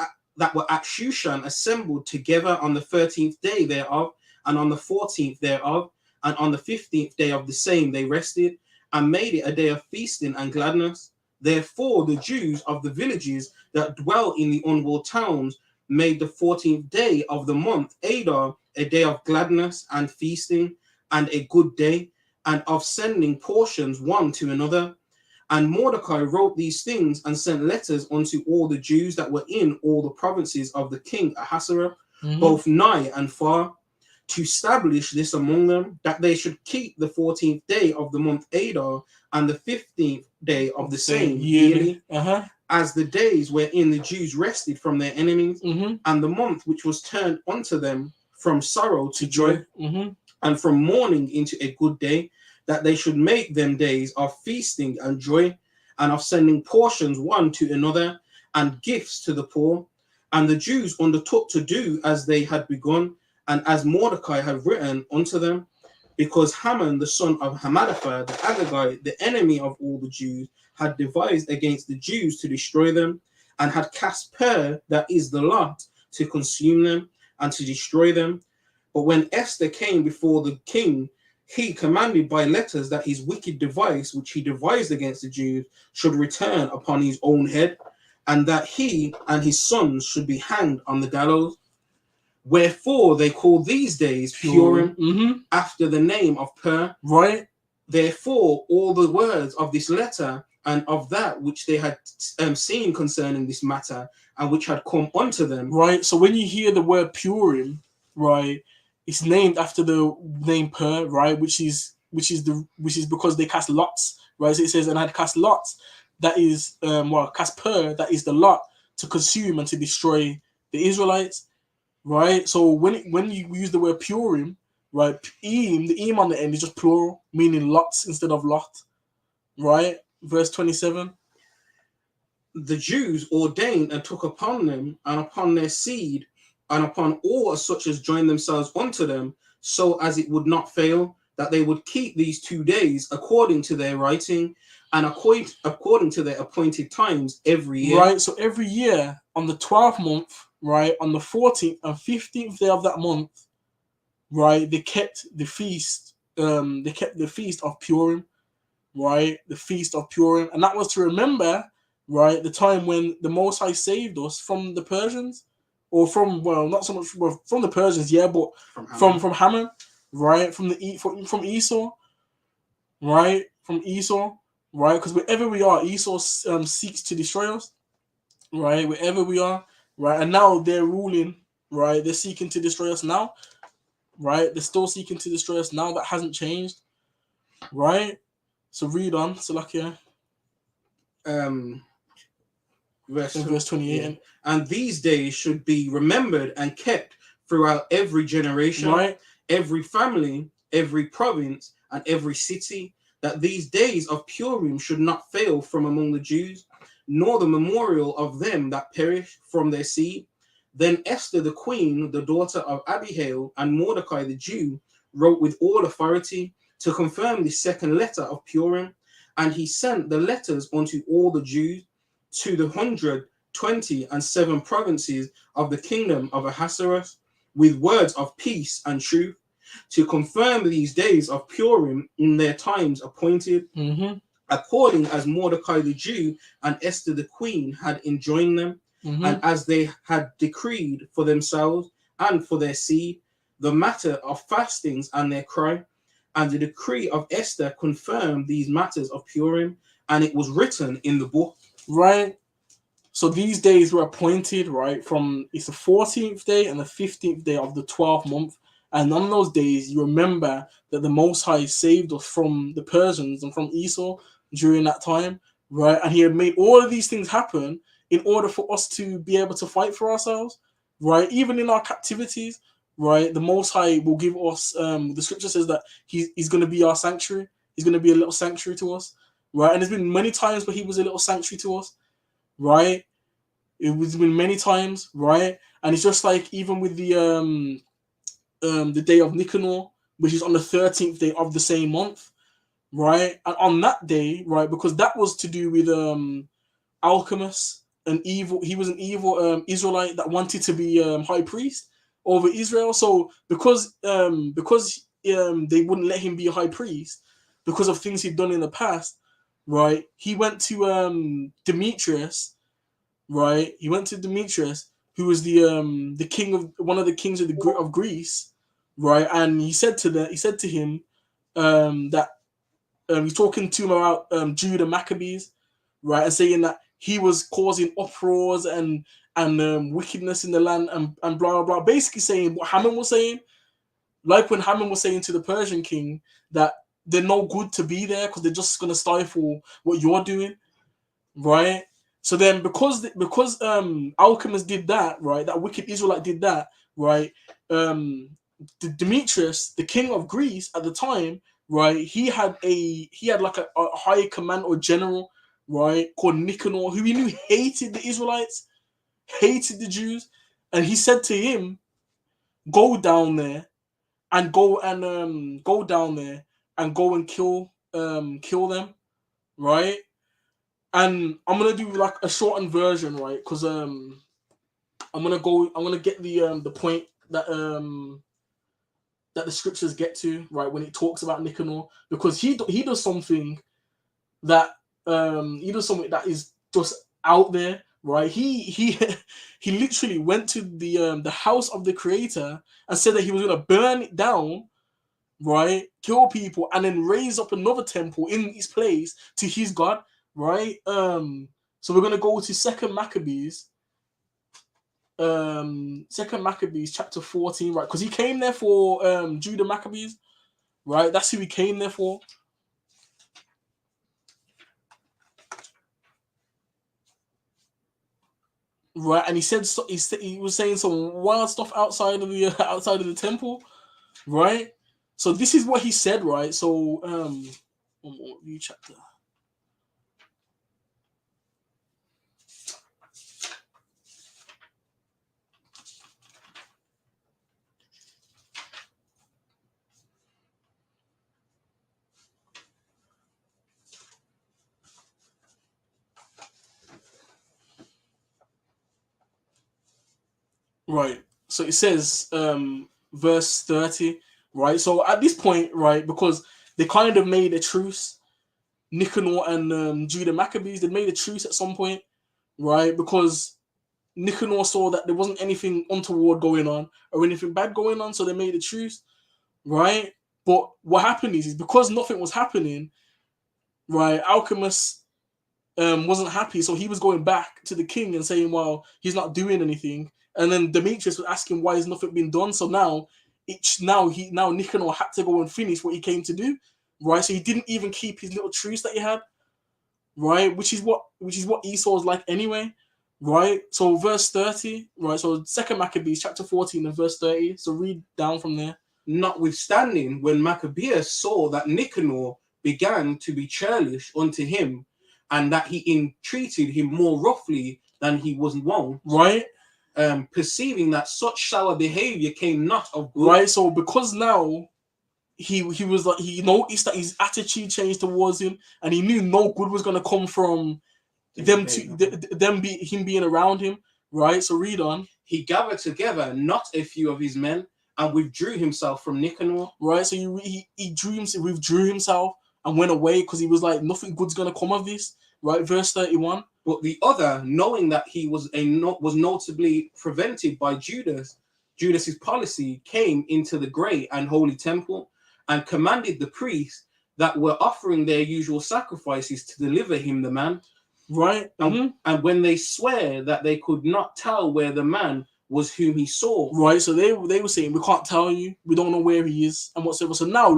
at Shushan assembled together on the 13th day thereof, and on the 14th thereof, and on the 15th day of the same they rested, and made it a day of feasting and gladness. Therefore the Jews of the villages that dwell in the unwalled towns made the 14th day of the month Adar a day of gladness and feasting, and a good day, and of sending portions one to another. And Mordecai wrote these things and sent letters unto all the Jews that were in all the provinces of the king Ahasuerus, both nigh and far, to establish this among them, that they should keep the 14th day of the month Adar and the 15th day of the same yearly, as the days wherein the Jews rested from their enemies, and the month which was turned unto them from sorrow to joy, and from mourning into a good day, that they should make them days of feasting and joy, and of sending portions one to another, and gifts to the poor. And the Jews undertook to do as they had begun, and as Mordecai had written unto them, because Haman, the son of Hammedatha, the Agagite, the enemy of all the Jews, had devised against the Jews to destroy them, and had cast Pur, that is the lot, to consume them and to destroy them. But when Esther came before the king, he commanded by letters that his wicked device, which he devised against the Jews, should return upon his own head, and that he and his sons should be hanged on the gallows. Wherefore they call these days Purim, after the name of Pur. Right. Therefore all the words of this letter and of that which they had seen concerning this matter, and which had come unto them. Right. So when you hear the word Purim, right, it's named after the name Pur, right, which is because they cast lots, right? So it says, and I had cast lots, that is cast Pur, that is the lot, to consume and to destroy the Israelites, right? So when you use the word Purim, right, the im on the end is just plural, meaning lots instead of lot, right? Verse 27. The Jews ordained and took upon them and upon their seed and upon all such as joined themselves unto them, so as it would not fail, that they would keep these 2 days according to their writing and according to their appointed times every year. Right, so every year on the 12th month, right, on the 14th and 15th day of that month, right, they kept the feast. They kept the feast of Purim, right, the feast of Purim, and that was to remember, right, the time when the Most High saved us from the Persians, or from, well, not so much from the Persians, yeah, but from Haman, right, from Esau, right, from Esau, right, because wherever we are, Esau seeks to destroy us, right, wherever we are, right, and now they're ruling, right, they're seeking to destroy us now, right, they're still seeking to destroy us now. That hasn't changed, right? So read on, Salakia. Verse 28. Yeah. And these days should be remembered and kept throughout every generation, right, every family, every province, and every city, that these days of Purim should not fail from among the Jews, nor the memorial of them that perish from their seed. Then Esther the queen, the daughter of Abihail, and Mordecai the Jew, wrote with all authority to confirm the second letter of Purim, and he sent the letters unto all the Jews, to the 127 provinces of the kingdom of Ahasuerus, with words of peace and truth, to confirm these days of Purim in their times appointed, according as Mordecai the Jew and Esther the queen had enjoined them, and as they had decreed for themselves and for their seed, the matter of fastings and their cry. And the decree of Esther confirmed these matters of Purim, and it was written in the book. Right. So these days were appointed, right, from, it's the 14th day and the 15th day of the 12th month. And on those days, you remember that the Most High saved us from the Persians and from Esau during that time, right? And he had made all of these things happen in order for us to be able to fight for ourselves, right? Even in our captivities, right? The Most High will give us, the scripture says that he's going to be our sanctuary. He's going to be a little sanctuary to us, right? And there's been many times where he was a little sanctuary to us, right? It was been many times, right? And it's just like even with the day of Nicanor, which is on the 13th day of the same month, right? And on that day, right, because that was to do with Alchemist, he was an evil Israelite that wanted to be high priest over Israel. So because they wouldn't let him be a high priest because of things he'd done in the past, right? He went to Demetrius, right? He went to Demetrius, who was the king of one of the kings of Greece, right? And he said to him that he's talking to him about Judah Maccabees, right, and saying that he was causing uproars and wickedness in the land and blah blah blah. Basically saying what Haman was saying, like when Haman was saying to the Persian king that they're no good to be there because they're just gonna stifle what you're doing, right? So then, because Alchemist did that, right? That wicked Israelite did that, right? Demetrius, the king of Greece at the time, right? He had like a high command or general, right, called Nicanor, who he knew hated the Israelites, hated the Jews, and he said to him, "Go down there and go and kill them, right?" And I'm gonna do like a shortened version, right? Because I'm gonna get the point that the scriptures get to, right, when it talks about Nicanor, because he does something that is just out there, right? He he literally went to the house of the Creator and said that he was gonna burn it down, right? Kill people and then raise up another temple in its place to his God, right? So we're gonna go to Second Maccabees chapter 14, right? Because he came there for Judah Maccabees, right? That's who he came there for. Right, and he said he was saying some wild stuff outside of the temple, right? So this is what he said, right? So one more new chapter. Right. So it says verse 30, right? So at this point, right, because they kind of made a truce, Nicanor and Judah Maccabees, they made a truce at some point, right? Because Nicanor saw that there wasn't anything untoward going on or anything bad going on, so they made a truce, right? But what happened is because nothing was happening, right? Alchemist wasn't happy, so he was going back to the king and saying, "Well, he's not doing anything." And then Demetrius was asking, "Why has nothing been done?" So now Nicanor had to go and finish what he came to do, right? So he didn't even keep his little truce that he had, right? Which is what Esau is like anyway, right? So verse 30, right? So Second Maccabees chapter 14 and verse 30. So read down from there. Notwithstanding, when Maccabeus saw that Nicanor began to be churlish unto him, and that he entreated him more roughly than he was wont, right? Perceiving that such sour behavior came not of good, right? So because now he was like, he noticed that his attitude changed towards him, and he knew no good was going to come from him being around him, right? So read on. He gathered together not a few of his men and withdrew himself from Nicanor, right? So he withdrew himself and went away because he was like, nothing good's going to come of this, right? Verse 31. But the other, knowing that he was notably prevented by Judas's policy, came into the great and holy temple and commanded the priests that were offering their usual sacrifices to deliver him the man. Right. And when they swear that they could not tell where the man was whom he saw. Right. So they were saying, we can't tell you. We don't know where he is and whatsoever. So now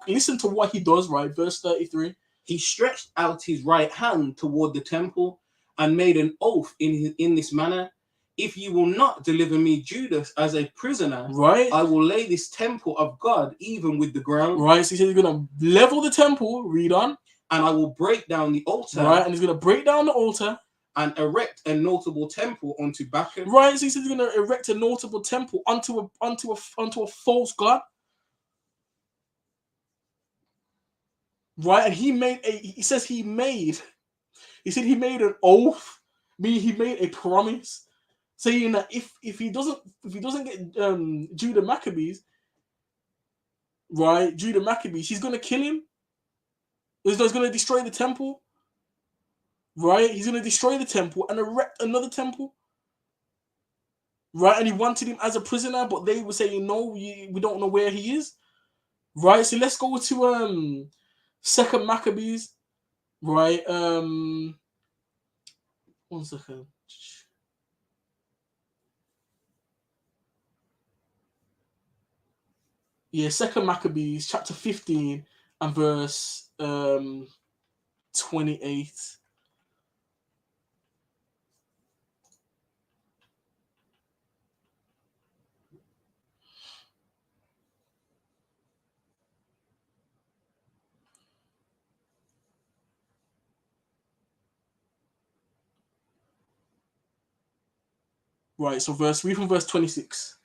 listen to what he does, right? Verse 33. He stretched out his right hand toward the temple and made an oath in this manner: if you will not deliver me Judas as a prisoner, right, I will lay this temple of God even with the ground. Right, so he said he's going to level the temple, read on. And I will break down the altar. Right, and he's going to break down the altar. And erect a notable temple unto Bacchus. Right, so he said he's going to erect a notable temple unto a false god. Right, and he made an oath, meaning he made a promise, saying that if he doesn't get Judah Maccabees, he's gonna kill him. He's gonna destroy the temple. Right, he's gonna destroy the temple and erect another temple. Right, and he wanted him as a prisoner, but they were saying no, we don't know where he is. Right, so let's go to Second Maccabees. Right, 1 second. Yeah, Second Maccabees chapter 15 and verse 28. Right. So read from verse 26.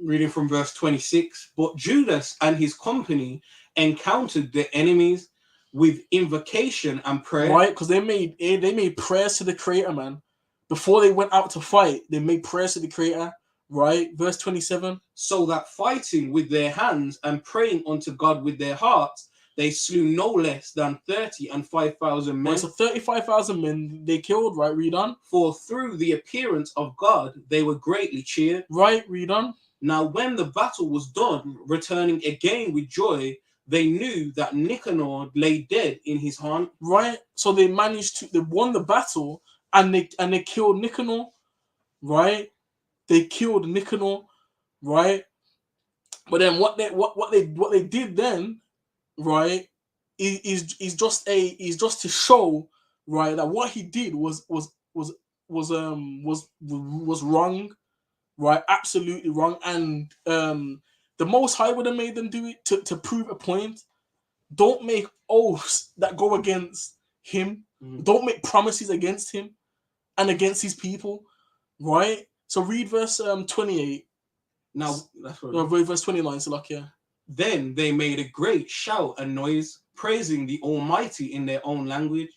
Reading from verse 26. But Judas and his company encountered their enemies with invocation and prayer. Right, because they made prayers to the Creator, man. Before they went out to fight, they made prayers to the Creator. Right, verse 27. So that fighting with their hands and praying unto God with their hearts, they slew no less than 30 and 5,000 men. Right, so 35,000 men they killed. Right, read on. For through the appearance of God, they were greatly cheered. Right, read on. Now, when the battle was done, returning again with joy, they knew that Nicanor lay dead in his hand. Right, so they won the battle and they killed Nicanor. Right, they killed Nicanor. Right, but then what they did then, right, is just to show, right, that what he did was wrong, right, absolutely wrong, and the Most High would have made them do it to prove a point. Don't make oaths that go against him. Don't make promises against him and against his people, right? So read verse 28. Now, that's what verse 29. So like, yeah. Then they made a great shout and noise, praising the Almighty in their own language.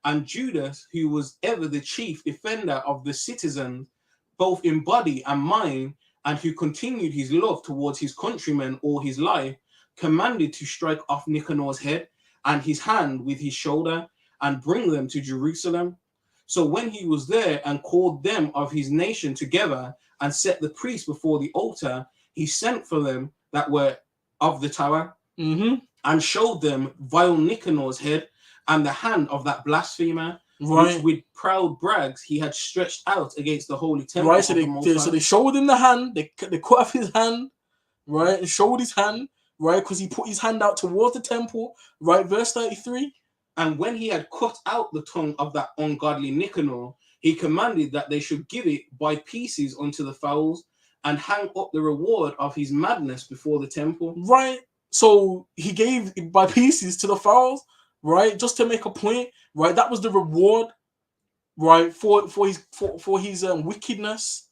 And Judas, who was ever the chief defender of the citizens, both in body and mind, and who continued his love towards his countrymen all his life, commanded to strike off Nicanor's head and his hand with his shoulder and bring them to Jerusalem. So when he was there and called them of his nation together and set the priests before the altar, he sent for them that were of the tower and showed them vile Nicanor's head and the hand of that blasphemer, right, which with proud brags he had stretched out against the holy temple. Right, so they showed him the hand, they cut off his hand, right, and showed his hand, right, because he put his hand out towards the temple, right, verse 33. And when he had cut out the tongue of that ungodly Nicanor, he commanded that they should give it by pieces unto the fowls and hang up the reward of his madness before the temple. Right, so he gave it by pieces to the fowls, right, just to make a point, right, that was the reward, right, for his wickedness,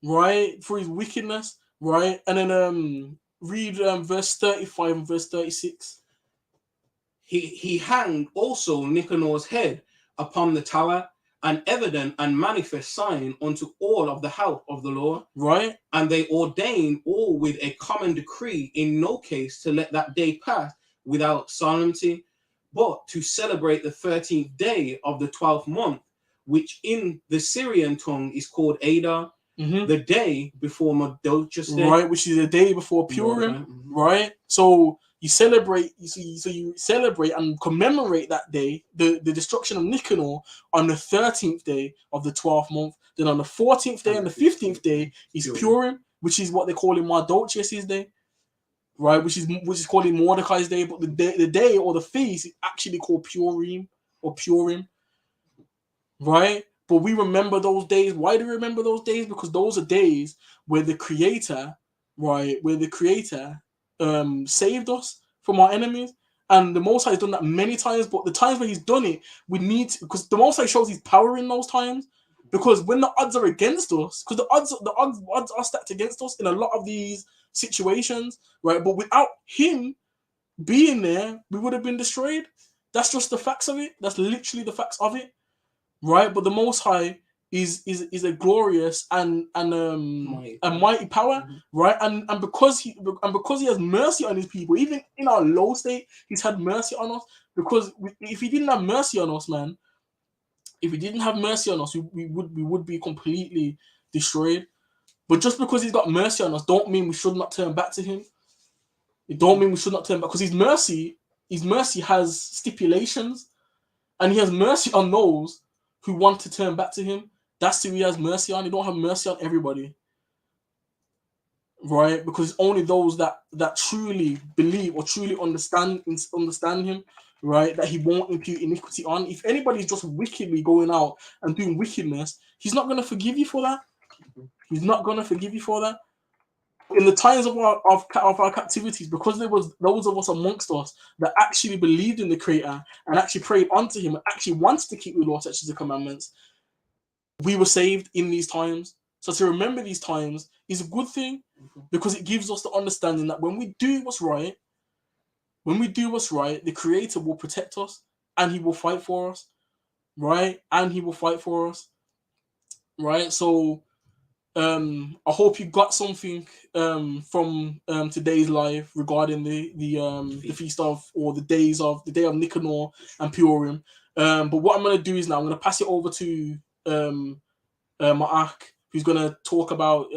right, for his wickedness, right, and then read verse 35 and verse 36. He hanged also Nicanor's head upon the tower, an evident and manifest sign unto all of the house of the Lord. Right. And they ordained all with a common decree in no case to let that day pass without solemnity, but to celebrate the 13th day of the 12th month, which in the Syrian tongue is called Adar, the day before Madolchus Day. Right, which is the day before Purim, right? So you celebrate, you celebrate and commemorate that day, the destruction of Nicanor, on the 13th day of the 12th month. Then on the 14th day and the 15th day is Purim, which is what they call in Mardochus' day, right? Which is called in Mordecai's day, but the day or the feast is actually called Purim or Purim, right? But we remember those days. Why do we remember those days? Because those are days where the Creator, right, saved us from our enemies. And the Most High has done that many times, but the times where he's done it, we need to, because the Most High shows his power in those times. Because when the odds are against us, because the odds are stacked against us in a lot of these situations, right? But without him being there, we would have been destroyed. That's just the facts of it. That's literally the facts of it. Right, but the Most High is a glorious and mighty power, right? And because he has mercy on his people, even in our low state, he's had mercy on us. Because if he didn't have mercy on us, man, if he didn't have mercy on us, we would be completely destroyed. But just because he's got mercy on us, don't mean we should not turn back to him. It don't mean we should not turn back, because his mercy has stipulations, and he has mercy on those who want to turn back to him. That's who he has mercy on. He don't have mercy on everybody, right? Because it's only those that truly believe or truly understand him, right, that he won't impute iniquity on. If anybody's just wickedly going out and doing wickedness, he's not going to forgive you for that. He's not going to forgive you for that. In the times of our captivities, because there was those of us amongst us that actually believed in the Creator and actually prayed unto him and actually wanted to keep the law, such as the commandments, we were saved in these times. So to remember these times is a good thing, because it gives us the understanding that when we do what's right, the Creator will protect us and He will fight for us, right? And He will fight for us, right? So I hope you got something from today's live regarding the feast of, or the day of Nicanor and Purim. But what I'm gonna do is now I'm gonna pass it over to my Ak, who's gonna talk about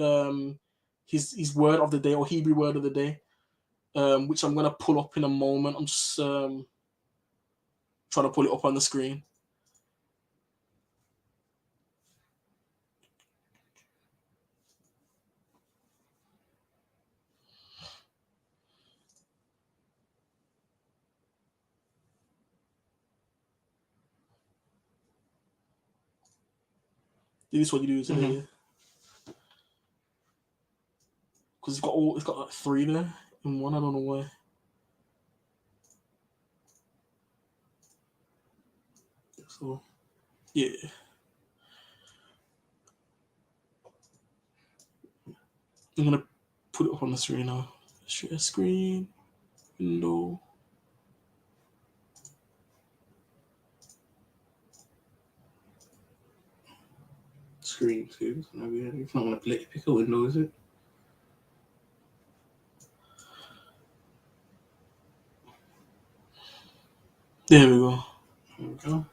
his word of the day, or Hebrew word of the day, which I'm gonna pull up in a moment. I'm just trying to pull it up on the screen. This is what you do today. Because it's got like 3 there in one. I don't know why. So yeah. I'm gonna put it up on the screen now. Share screen, window. Screen too. It's not gonna pick a window, is it? There we go. There we go.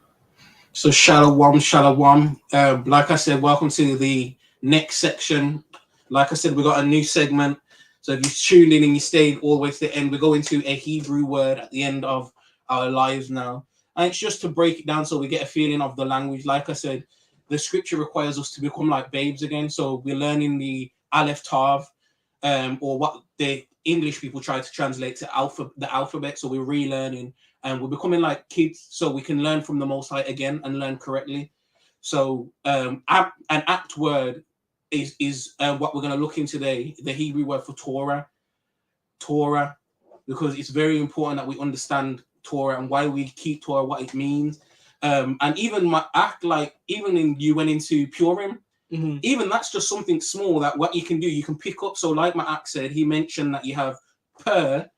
So shalom. Like I said, welcome to the next section. Like I said, we got a new segment. So if you tuned in and you stayed all the way to the end, we go into a Hebrew word at the end of our lives now. And it's just to break it down so we get a feeling of the language. Like I said, the scripture requires us to become like babes again. So we're learning the Aleph Tav, or what the English people try to translate to the alphabet. So we're relearning, and we're becoming like kids, so we can learn from the Most High again and learn correctly. So an apt word is what we're going to look in today, the Hebrew word for Torah, because it's very important that we understand Torah and why we keep Torah, what it means. And even my act, like even in you went into Purim, even that's just something small that what you can do, you can pick up. So like my act said, he mentioned that you have per,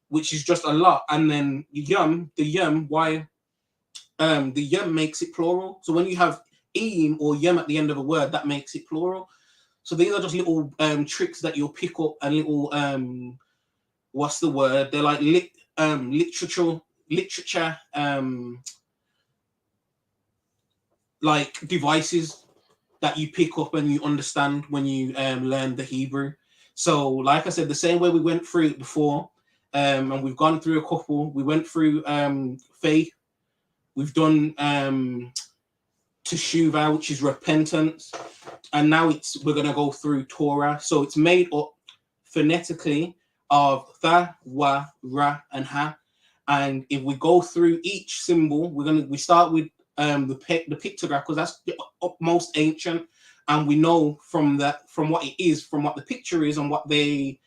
which is just a lot, and then the yum, why the yum makes it plural. So when you have im or yum at the end of a word, that makes it plural. So these are just little tricks that you'll pick up, and little what's the word? They're like literature like devices that you pick up and you understand when you learn the Hebrew. So like I said, the same way we went through it before, and we've gone through a couple. We went through faith. We've done teshuvah, which is repentance, and now we're gonna go through Torah. So it's made up phonetically of tha, wa, ra, and ha. And if we go through each symbol, we start with the pictograph, because that's the most ancient, and we know from what it is, from what the picture is, and what they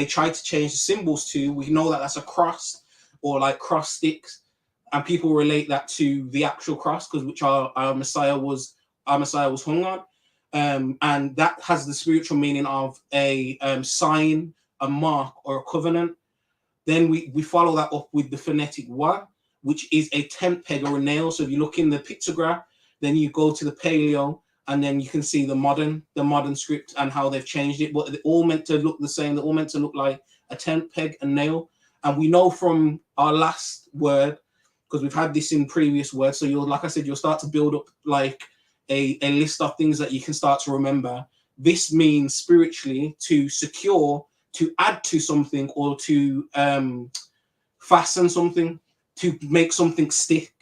try to change the symbols to, we know that that's a cross, or like cross sticks, and people relate that to the actual cross, because which our Messiah was hung on, and that has the spiritual meaning of a sign, a mark, or a covenant. Then we follow that up with the phonetic wa, which is a tent peg or a nail. So if you look in the pictograph, then you go to the paleo, and then you can see the modern script and how they've changed it. But they're all meant to look the same. They're all meant to look like a tent peg and nail. And we know from our last word, because we've had this in previous words. So like I said, you'll start to build up like a list of things that you can start to remember. This means spiritually to secure, to add to something, or to fasten something, to make something stick,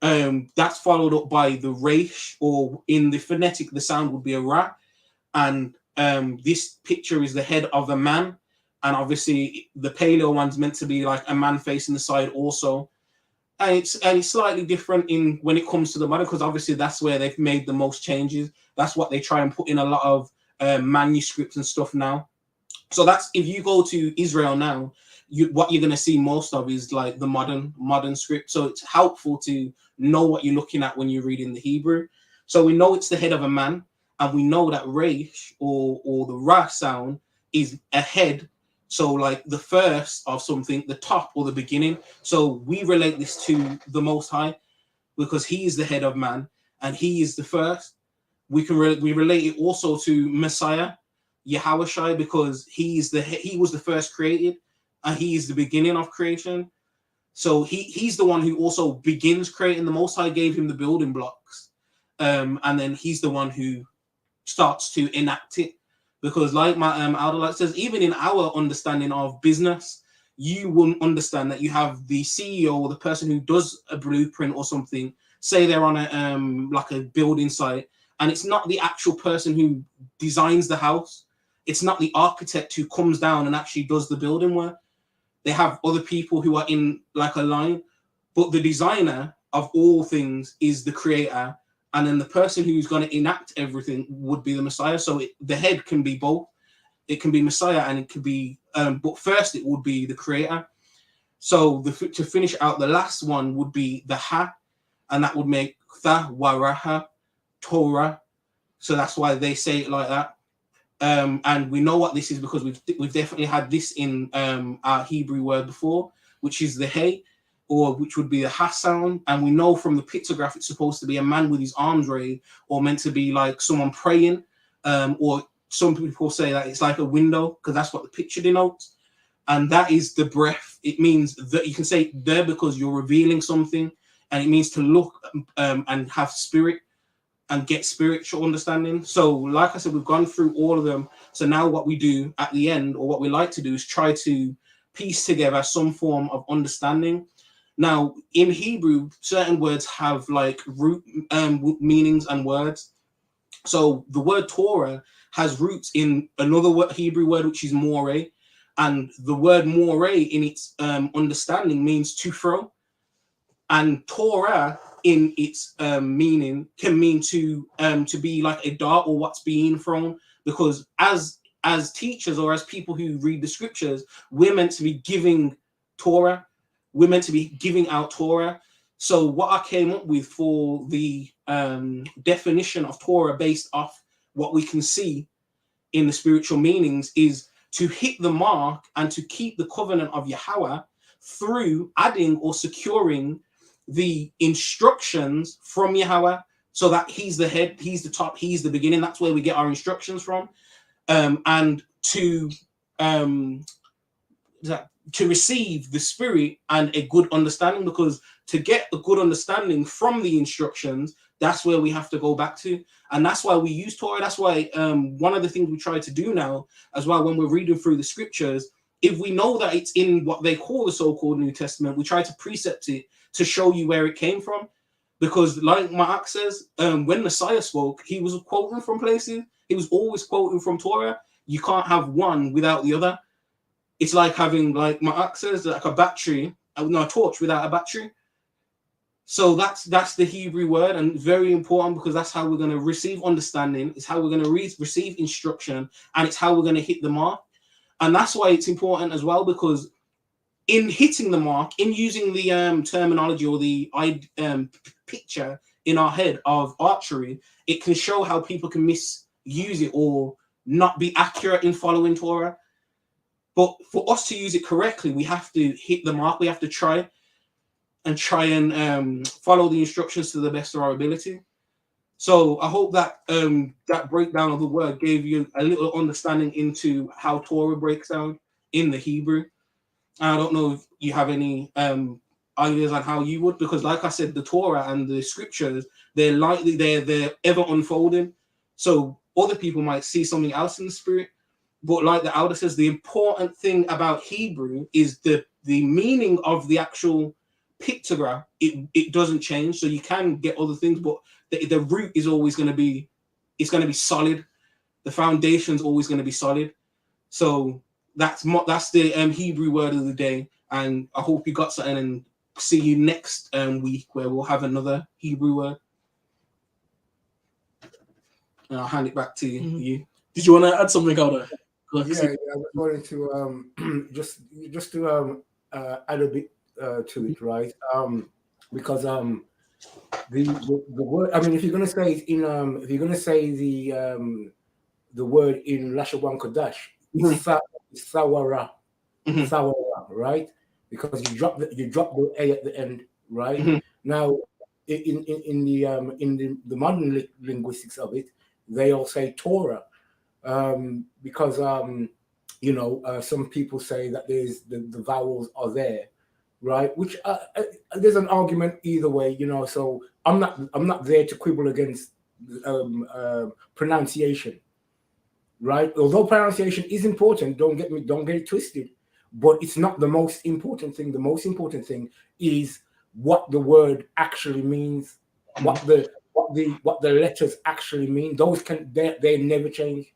that's followed up by the resh, or in the phonetic, the sound would be a ra. And this picture is the head of a man. And obviously the paleo one's meant to be like a man facing the side also. And it's slightly different in when it comes to the modern, because obviously that's where they've made the most changes. That's what they try and put in a lot of manuscripts and stuff now. So that's, if you go to Israel now, what you're going to see most of is like the modern script. So it's helpful to know what you're looking at when you're reading the Hebrew. So we know it's the head of a man, and we know that Reish or the Ra sound is a head. So like the first of something, the top or the beginning. So we relate this to the Most High because he is the head of man and he is the first. We relate it also to Messiah, Yahweh, because he was the first created and he is the beginning of creation. So he's the one who also begins creating. The Most High gave him the building blocks, and then he's the one who starts to enact it. Because like my elder like says, even in our understanding of business, you wouldn't understand that you have the CEO or the person who does a blueprint or something. Say they're on a like a building site, and it's not the actual person who designs the house. It's not the architect who comes down and actually does the building work. They have other people who are in like a line, but the designer of all things is the creator. And then the person who's going to enact everything would be the Messiah. So the head can be both. It can be Messiah and it could be, but first it would be the creator. So to finish out, the last one would be the Ha, and that would make Tha, Waraha, Torah. So that's why they say it like that. And we know what this is because we've definitely had this in our Hebrew word before, which is the Hey, or which would be a Ha sound. And we know from the pictograph it's supposed to be a man with his arms raised, or meant to be like someone praying, or some people say that it's like a window because that's what the picture denotes. And that is the breath. It means that you can say there because you're revealing something, and it means to look and have spirit and get spiritual understanding. So like I said, we've gone through all of them. So now what we do at the end, or what we like to do, is try to piece together some form of understanding. Now, in Hebrew, certain words have like root meanings and words. So the word Torah has roots in another Hebrew word, which is more. And the word more in its understanding means to throw. And Torah in its meaning can mean to be like a dart or what's being thrown. Because as teachers or as people who read the scriptures, we're meant to be giving Torah. We're meant to be giving out Torah. So what I came up with for the definition of Torah based off what we can see in the spiritual meanings is to hit the mark and to keep the covenant of Yahweh through adding or securing the instructions from Yahweh, so that he's the head, he's the top, he's the beginning. That's where we get our instructions from. And to receive the spirit and a good understanding, because to get a good understanding from the instructions, that's where we have to go back to. And that's why we use Torah. That's why one of the things we try to do now as well when we're reading through the scriptures, if we know that it's in what they call the so-called New Testament, we try to precept it to show you where it came from. Because like Ma'ak says, when Messiah spoke, he was quoting from places. He was always quoting from Torah. You can't have one without the other. It's like having, like Ma'ak says, like a torch without a battery. So that's the Hebrew word, and very important because that's how we're going to receive understanding. It's how we're going to receive instruction, and it's how we're going to hit the mark. And that's why it's important as well, because in hitting the mark, in using the terminology or the picture in our head of archery, it can show how people can misuse it or not be accurate in following Torah. But for us to use it correctly, we have to hit the mark. We have to try and follow the instructions to the best of our ability. So I hope that that breakdown of the word gave you a little understanding into how Torah breaks down in the Hebrew. I don't know if you have any ideas on how you would, because like I said, the Torah and the scriptures, they're ever unfolding. So other people might see something else in the spirit. But like the elder says, the important thing about Hebrew is the meaning of the actual pictograph. It doesn't change. So you can get other things, but the root is always going to be, it's going to be solid. The foundation is always going to be solid. So that's the Hebrew word of the day. And I hope you got something, and see you next week where we'll have another Hebrew word. And I'll hand it back to you. Did you want to add something, Elder? Yeah, I was wanting to just to add a bit to it, right? Because the word. I mean, if you're gonna say it in if you're gonna say the word in Lashawan Kodash, Mhm. it's sawara, Mhm. sawara, right? Because you drop the a at the end, right? Mhm. Now, in the modern linguistics of it, they all say Torah, because some people say that there's the vowels are there, right? Which there's an argument either way, So I'm not there to quibble against pronunciation, right? Although pronunciation is important, don't get it twisted, but it's not the most important thing. The most important thing is what the word actually means, what the letters actually mean. Those they never change,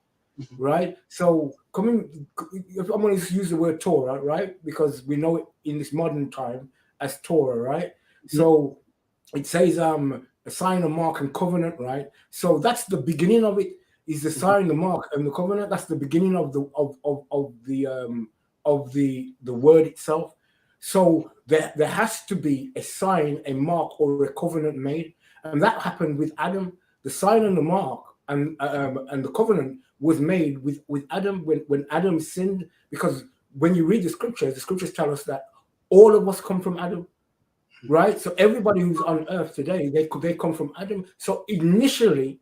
right? So I'm going to use the word Torah, right? Because we know it in this modern time as Torah, right? So it says a sign, a mark, and covenant, right? So that's the beginning of it. Is the sign, the mark, and the covenant. That's the beginning of the word itself. So there has to be a sign, a mark, or a covenant made, and that happened with Adam. The sign and the mark and the covenant was made with Adam when Adam sinned. Because when you read the scriptures tell us that all of us come from Adam, right? So everybody who's on earth today, they come from Adam. So initially,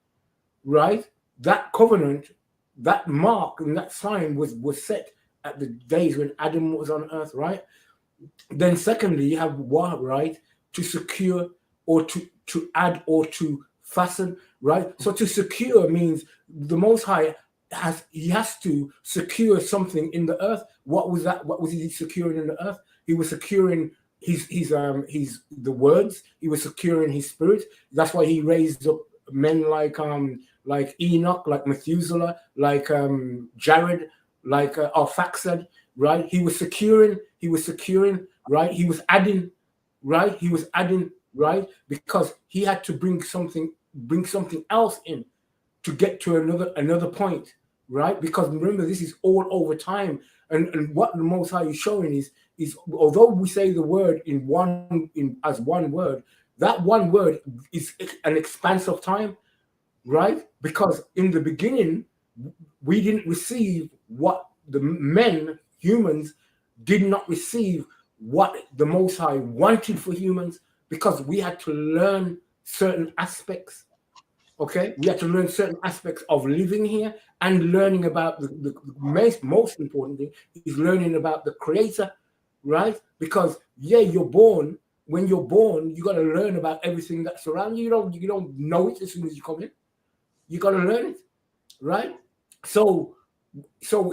right, that covenant, that mark, and that sign was set at the days when Adam was on earth, right? Then secondly, you have what, right, to secure or to add or to fasten, right? So to secure means the Most High has to secure something in the earth. What was that? What was he securing in the earth? He was securing his the words. He was securing his spirit. That's why he raised up men like Enoch, like Methuselah, like Jared, like Arphaxad, right? He was securing, right? He was adding, right? He was adding, right? Because he had to bring something else in to get to another point, right? Because remember, this is all over time, and what the Most High is showing is although we say the word as one word, that one word is an expanse of time, right? Because in the beginning, we didn't receive what the humans did not receive what the Most High wanted for humans, because we had to learn certain aspects. Okay, we had to learn certain aspects of living here and learning about the most important thing is learning about the Creator, right? Because you're born. When you're born, you got to learn about everything that's around you. You don't know it as soon as you come in. You got to learn it, right? So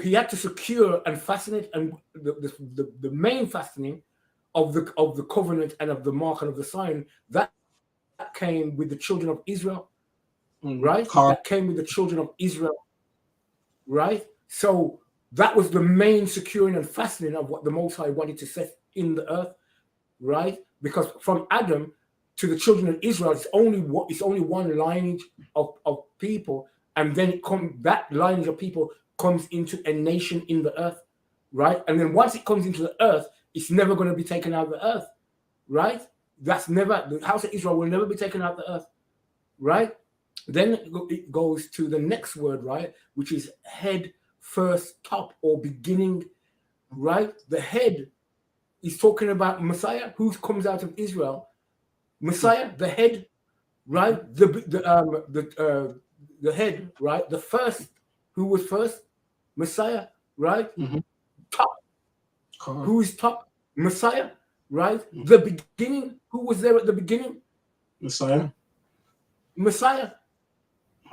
he had to secure and fasten it, and the main fastening of the covenant and of the mark and of the sign that came with the children of Israel, right? That came with the children of Israel, right? So that was the main securing and fastening of what the Most High wanted to set in the earth, right? Because from Adam to the children of Israel, it's only one lineage of people, and then that lineage of people comes into a nation in the earth, right? And then once it comes into the earth, it's never going to be taken out of the earth, right? The house of Israel will never be taken out of the earth, right? Then it goes to the next word, right, which is head, first, top, or beginning, right? The head is talking about Messiah, who comes out of Israel. Messiah, the head, right? The head, right? The first, who was first? Messiah, right? Top, who is top? Messiah, right? The beginning, who was there at the beginning? Messiah,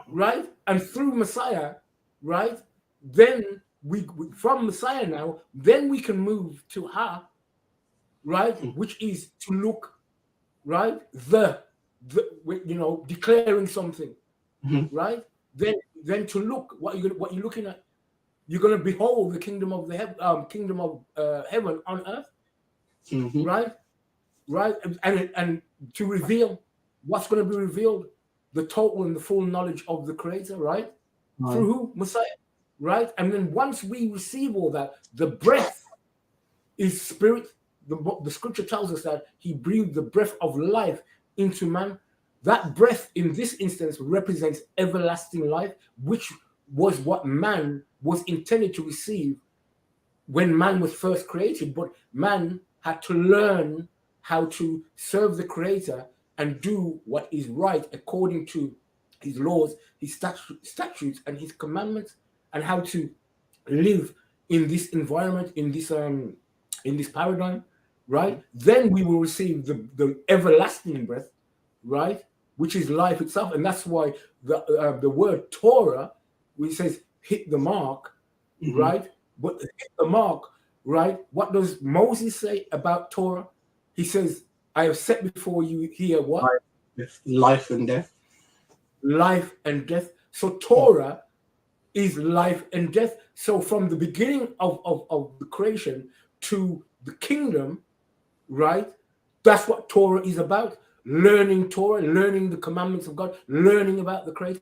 right? And through Messiah, right? Then we from Messiah now, then we can move to Ha, right? Which is to look, right? Declaring something, right? Then to look, what you're looking at. You're going to behold the kingdom of heaven on earth, right? Right, and to reveal what's going to be revealed, the total and the full knowledge of the Creator, right? Through who? Messiah, right? And then once we receive all that, the breath is spirit. The scripture tells us that he breathed the breath of life into man. That breath in this instance represents everlasting life, which was what man was intended to receive when man was first created. But man had to learn how to serve the creator and do what is right according to his laws, his statutes, and his commandments, and how to live in this environment, in this paradigm, right? Then we will receive the everlasting breath, right, which is life itself. And that's why the word Torah, which says hit the mark, right? But hit the mark, right? What does Moses say about Torah? He says, I have set before you here what? Life and death. Life and death. So Torah is life and death. So from the beginning of the creation to the kingdom, right? That's what Torah is about. Learning Torah, learning the commandments of God, learning about the creator.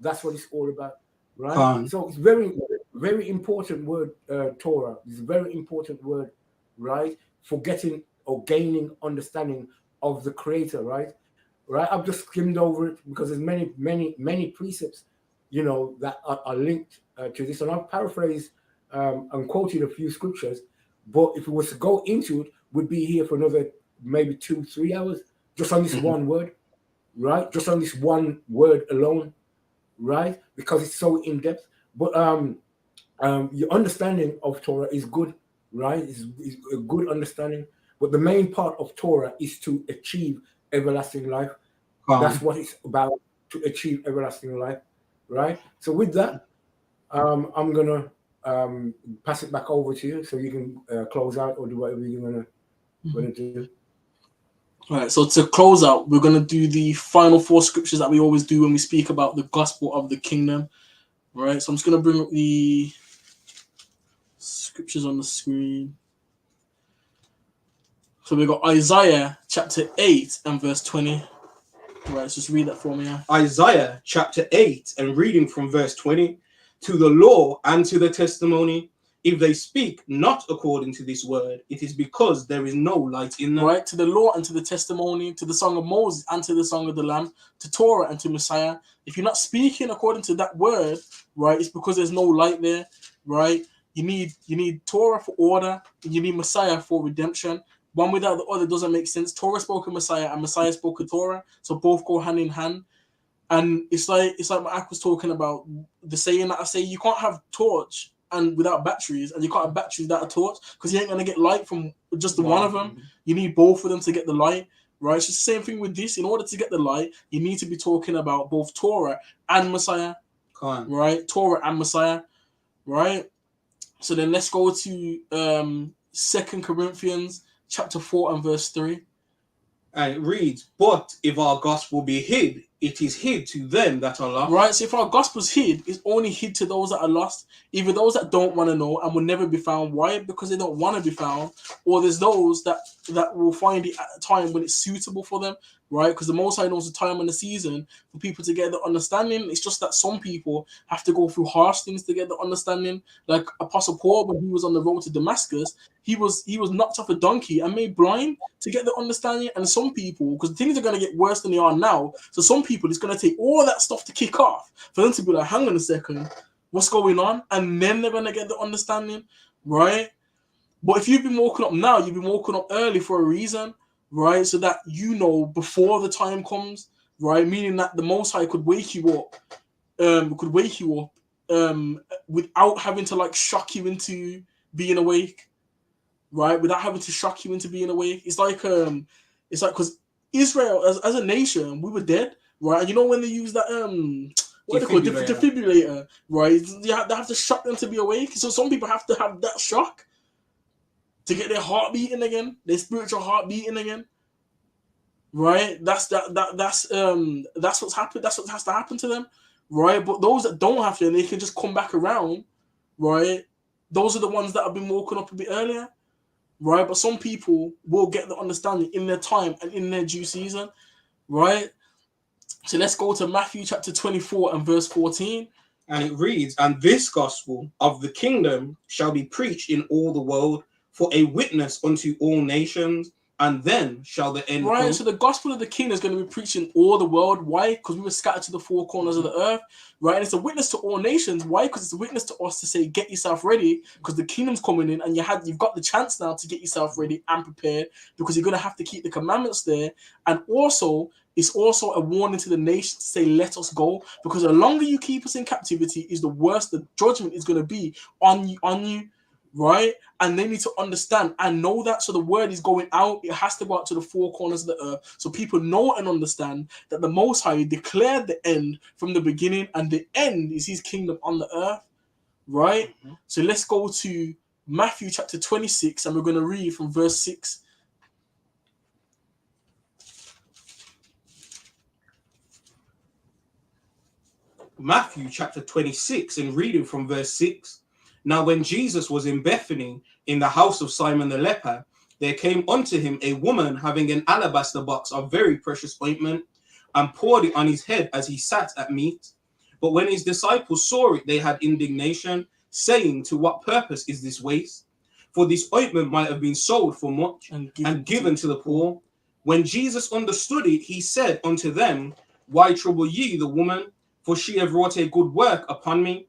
That's what it's all about, right? So it's very, very important word, Torah. It's a very important word, right? For getting or gaining understanding of the creator, right? Right. I've just skimmed over it because there's many precepts, that are linked to this. And I've paraphrased and quoted a few scriptures, but if it was to go into it, we'd be here for another maybe 2-3 hours just on this one word, right? Just on this one word alone, right? Because it's so in depth. But your understanding of Torah is good, right? It's a good understanding. But the main part of Torah is to achieve everlasting life. That's what it's about, to achieve everlasting life, right? So with that, I'm gonna pass it back over to you so you can close out or do whatever you're gonna do. All right, so to close out, we're going to do the final 4 scriptures that we always do when we speak about the gospel of the kingdom. All right, so I'm just going to bring up the scriptures on the screen. So we've got Isaiah chapter 8 and verse 20. All right, so just read that for me. Isaiah chapter 8 and reading from verse 20. To the law and to the testimony, if they speak not according to this word, it is because there is no light in them. Right, to the law and to the testimony, to the song of Moses and to the song of the Lamb, to Torah and to Messiah. If you're not speaking according to that word, right, it's because there's no light there, right? You need Torah for order, and you need Messiah for redemption. One without the other doesn't make sense. Torah spoke of Messiah and Messiah spoke of Torah, so both go hand in hand. And it's like what Ak was talking about, the saying that I say, you can't have torch and without batteries, and you can't have batteries without a torch, because you ain't gonna get light from just the one of them. You need both of them to get the light, right? It's the same thing with this. In order to get the light, you need to be talking about both Torah and Messiah, right? Torah and Messiah, right? So then let's go to 2 Corinthians chapter 4 and verse 3. And it reads, but if our gospel be hid, it is hid to them that are lost. Right, so if our gospel's hid, it's only hid to those that are lost, either those that don't want to know and will never be found. Why? Because they don't want to be found. Or there's those that will find it at a time when it's suitable for them, right? Because the Most High knows the time and the season for people to get the understanding. It's just that some people have to go through harsh things to get the understanding. Like Apostle Paul, when he was on the road to Damascus, he was knocked off a donkey and made blind to get the understanding. And some people, because things are going to get worse than they are now, so some people, it's going to take all that stuff to kick off for them to be like, hang on a second, what's going on? And then they're going to get the understanding, right? But if you've been woken up now, you've been woken up early for a reason, right? So that you know before the time comes, right? Meaning that the Most High could wake you up, without having to like shock you into being awake, right? Without having to shock you into being awake. It's like because Israel as a nation, we were dead, right? And you know when they use that what they call defibrillator, right? They have to shock them to be awake. So some people have to have that shock to get their heart beating again, their spiritual heart beating again, right? That's what's happened. That's what has to happen to them, right? But those that don't have to, and they can just come back around, right? Those are the ones that have been woken up a bit earlier, right? But some people will get the understanding in their time and in their due season, right? So let's go to Matthew chapter 24 and verse 14. And it reads, and this gospel of the kingdom shall be preached in all the world for a witness unto all nations, and then shall the end Right, come. so the gospel of the kingdom is going to be preached in all the world. Why? Because we were scattered to the four corners of the earth. Right, and it's a witness to all nations. Why? Because it's a witness to us to say, get yourself ready, because the kingdom's coming in, and you've got the chance now to get yourself ready and prepared, because you're going to have to keep the commandments there. And also, it's also a warning to the nations to say, let us go, because the longer you keep us in captivity, is the worse the judgment is going to be on you. Right, and they need to understand and know that. So the word is going out, it has to go out to the four corners of the earth, so people know and understand that the Most High declared the end from the beginning, and the end is his kingdom on the earth. Right. So let's go to Matthew chapter 26, and we're going to read from verse 6. Matthew chapter 26, and reading from verse 6. Now when Jesus was in Bethany, in the house of Simon the leper, there came unto him a woman having an alabaster box of very precious ointment, and poured it on his head as he sat at meat. But when his disciples saw it, they had indignation, saying, to what purpose is this waste? For this ointment might have been sold for much, and given to the poor. When Jesus understood it, he said unto them, why trouble ye the woman? For she hath wrought a good work upon me.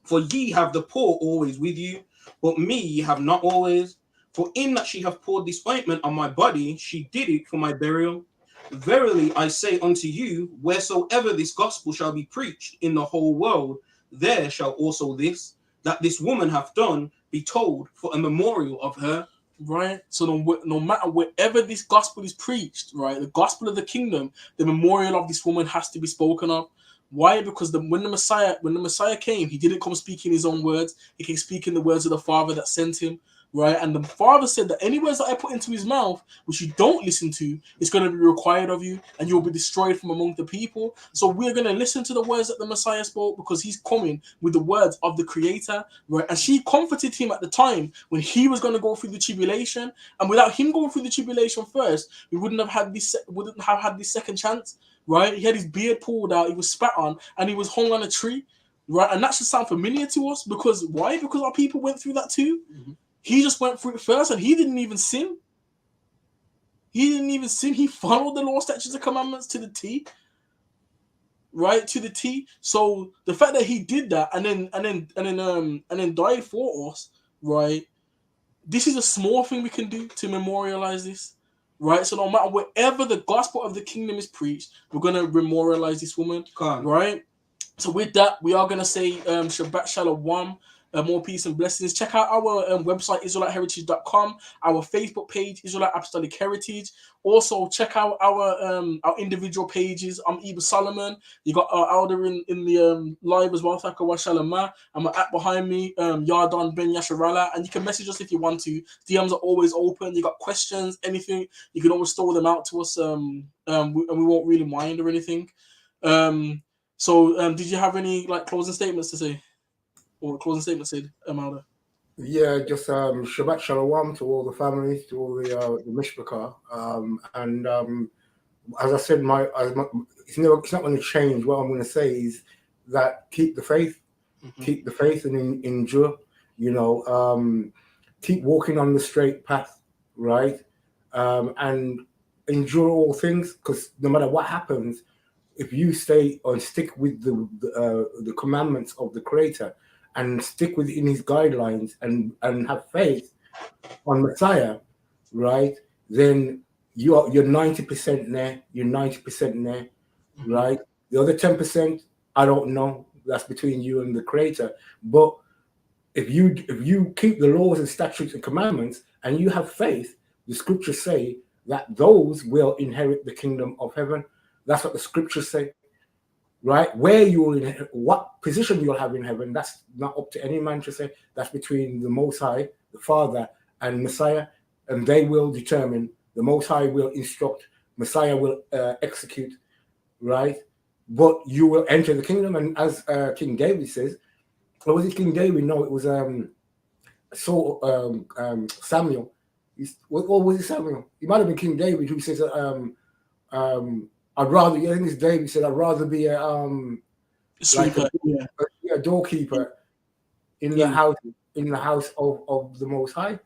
For ye have the poor always with you, but me ye have not always. For in that she hath poured this ointment on my body, she did it for my burial. Verily I say unto you, wheresoever this gospel shall be preached in the whole world, there shall also this, that this woman hath done, be told for a memorial of her. Right, so no matter wherever this gospel is preached, right, the gospel of the kingdom, the memorial of this woman has to be spoken of. Why? Because when the Messiah came, he didn't come speaking his own words. He came speaking the words of the Father that sent him. Right, and the Father said that any words that I put into his mouth, which you don't listen to, is going to be required of you, and you'll be destroyed from among the people. So we're going to listen to the words that the Messiah spoke, because he's coming with the words of the Creator. Right, and she comforted him at the time when he was going to go through the tribulation, and without him going through the tribulation first, we wouldn't have had this second chance. Right, he had his beard pulled out, he was spat on, and he was hung on a tree. Right, and that should sound familiar to us, because why? Because our people went through that too. He just went through it first, and he didn't even sin. He followed the law, statutes, and commandments to the T. Right, to the T. So the fact that he did that and then died for us, right? This is a small thing we can do to memorialize this. Right, so no matter wherever the gospel of the kingdom is preached, we're gonna memorialize this woman. Right. So with that, we are gonna say Shabbat Shalom. More peace and blessings. Check out our website, IsraeliteHeritage.com, our Facebook page, Israelite Apostolic Heritage. Also, check out our individual pages. I'm Ibn Solomon. You got our elder in the live as well, Thakawa Shalama. And my app behind me, Yardan Ben Yasharala. And you can message us if you want to. DMs are always open. You got questions, anything, you can always throw them out to us. And we won't really mind or anything. So did you have any closing statements to say? Or closing statement said, Amalda? Yeah, just Shabbat Shalom to all the families, to all the Mishpachah. And as I said, it's not going to change. What I'm going to say is that keep the faith, keep the faith and endure. You know, keep walking on the straight path, right? And endure all things, because no matter what happens, if you stay or stick with the commandments of the Creator, and stick within his guidelines and have faith on Messiah, right? Then you're 90% there. You're 90% there, right? The other 10%, I don't know. That's between you and the Creator. But if you keep the laws and statutes and commandments and you have faith, the scriptures say that those will inherit the kingdom of heaven. That's what the scriptures say. Right, where you will inherit, what position you'll have in heaven, that's not up to any man to say. That's between the Most High, the Father, and Messiah, and they will determine. The Most High will instruct, Messiah will execute, right? But you will enter the kingdom, and as King David says, or was it King David? No, it was Samuel. Or was it Samuel? It might have been King David who says I'd rather, I think it's David said, I'd rather be a be a doorkeeper in the house of the Most High,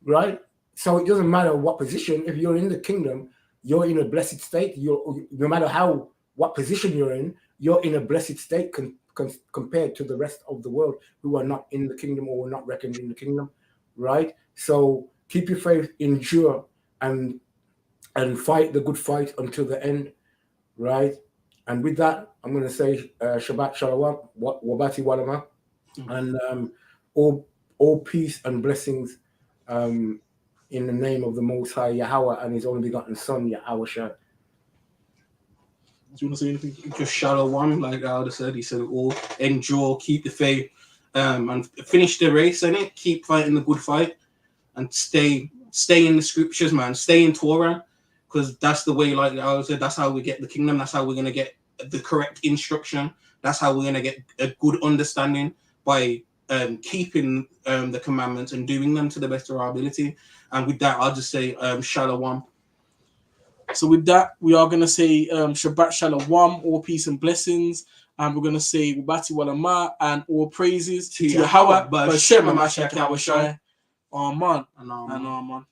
right? So it doesn't matter what position. If you're in the kingdom, you're in a blessed state. No matter what position you're in a blessed state compared to the rest of the world who are not in the kingdom or not reckoned in the kingdom, right? So keep your faith, endure, and fight the good fight until the end, right? And with that, I'm going to say Shabbat Shalom, Wabati Walama, and all peace and blessings in the name of the Most High Yahweh and His only begotten Son, Yahweh Shai. Do you want to say anything? Just Shalom, like Alda said. He said, all endure, keep the faith, and finish the race, innit? Keep fighting the good fight, and stay in the scriptures, man. Stay in Torah, because that's the way, like Alda said, that's how we get the kingdom. That's how we're going to get the correct instruction. That's how we're going to get a good understanding, by keeping the commandments and doing them to the best of our ability. And with that, I'll just say Shalom. So with that, we are going to say Shabbat Shalom, all peace and blessings. And we're going to say Wabati Walama, and all praises to Yahweh, B'Shem HaMashiach Yahweh Shai. Amen. And Amen.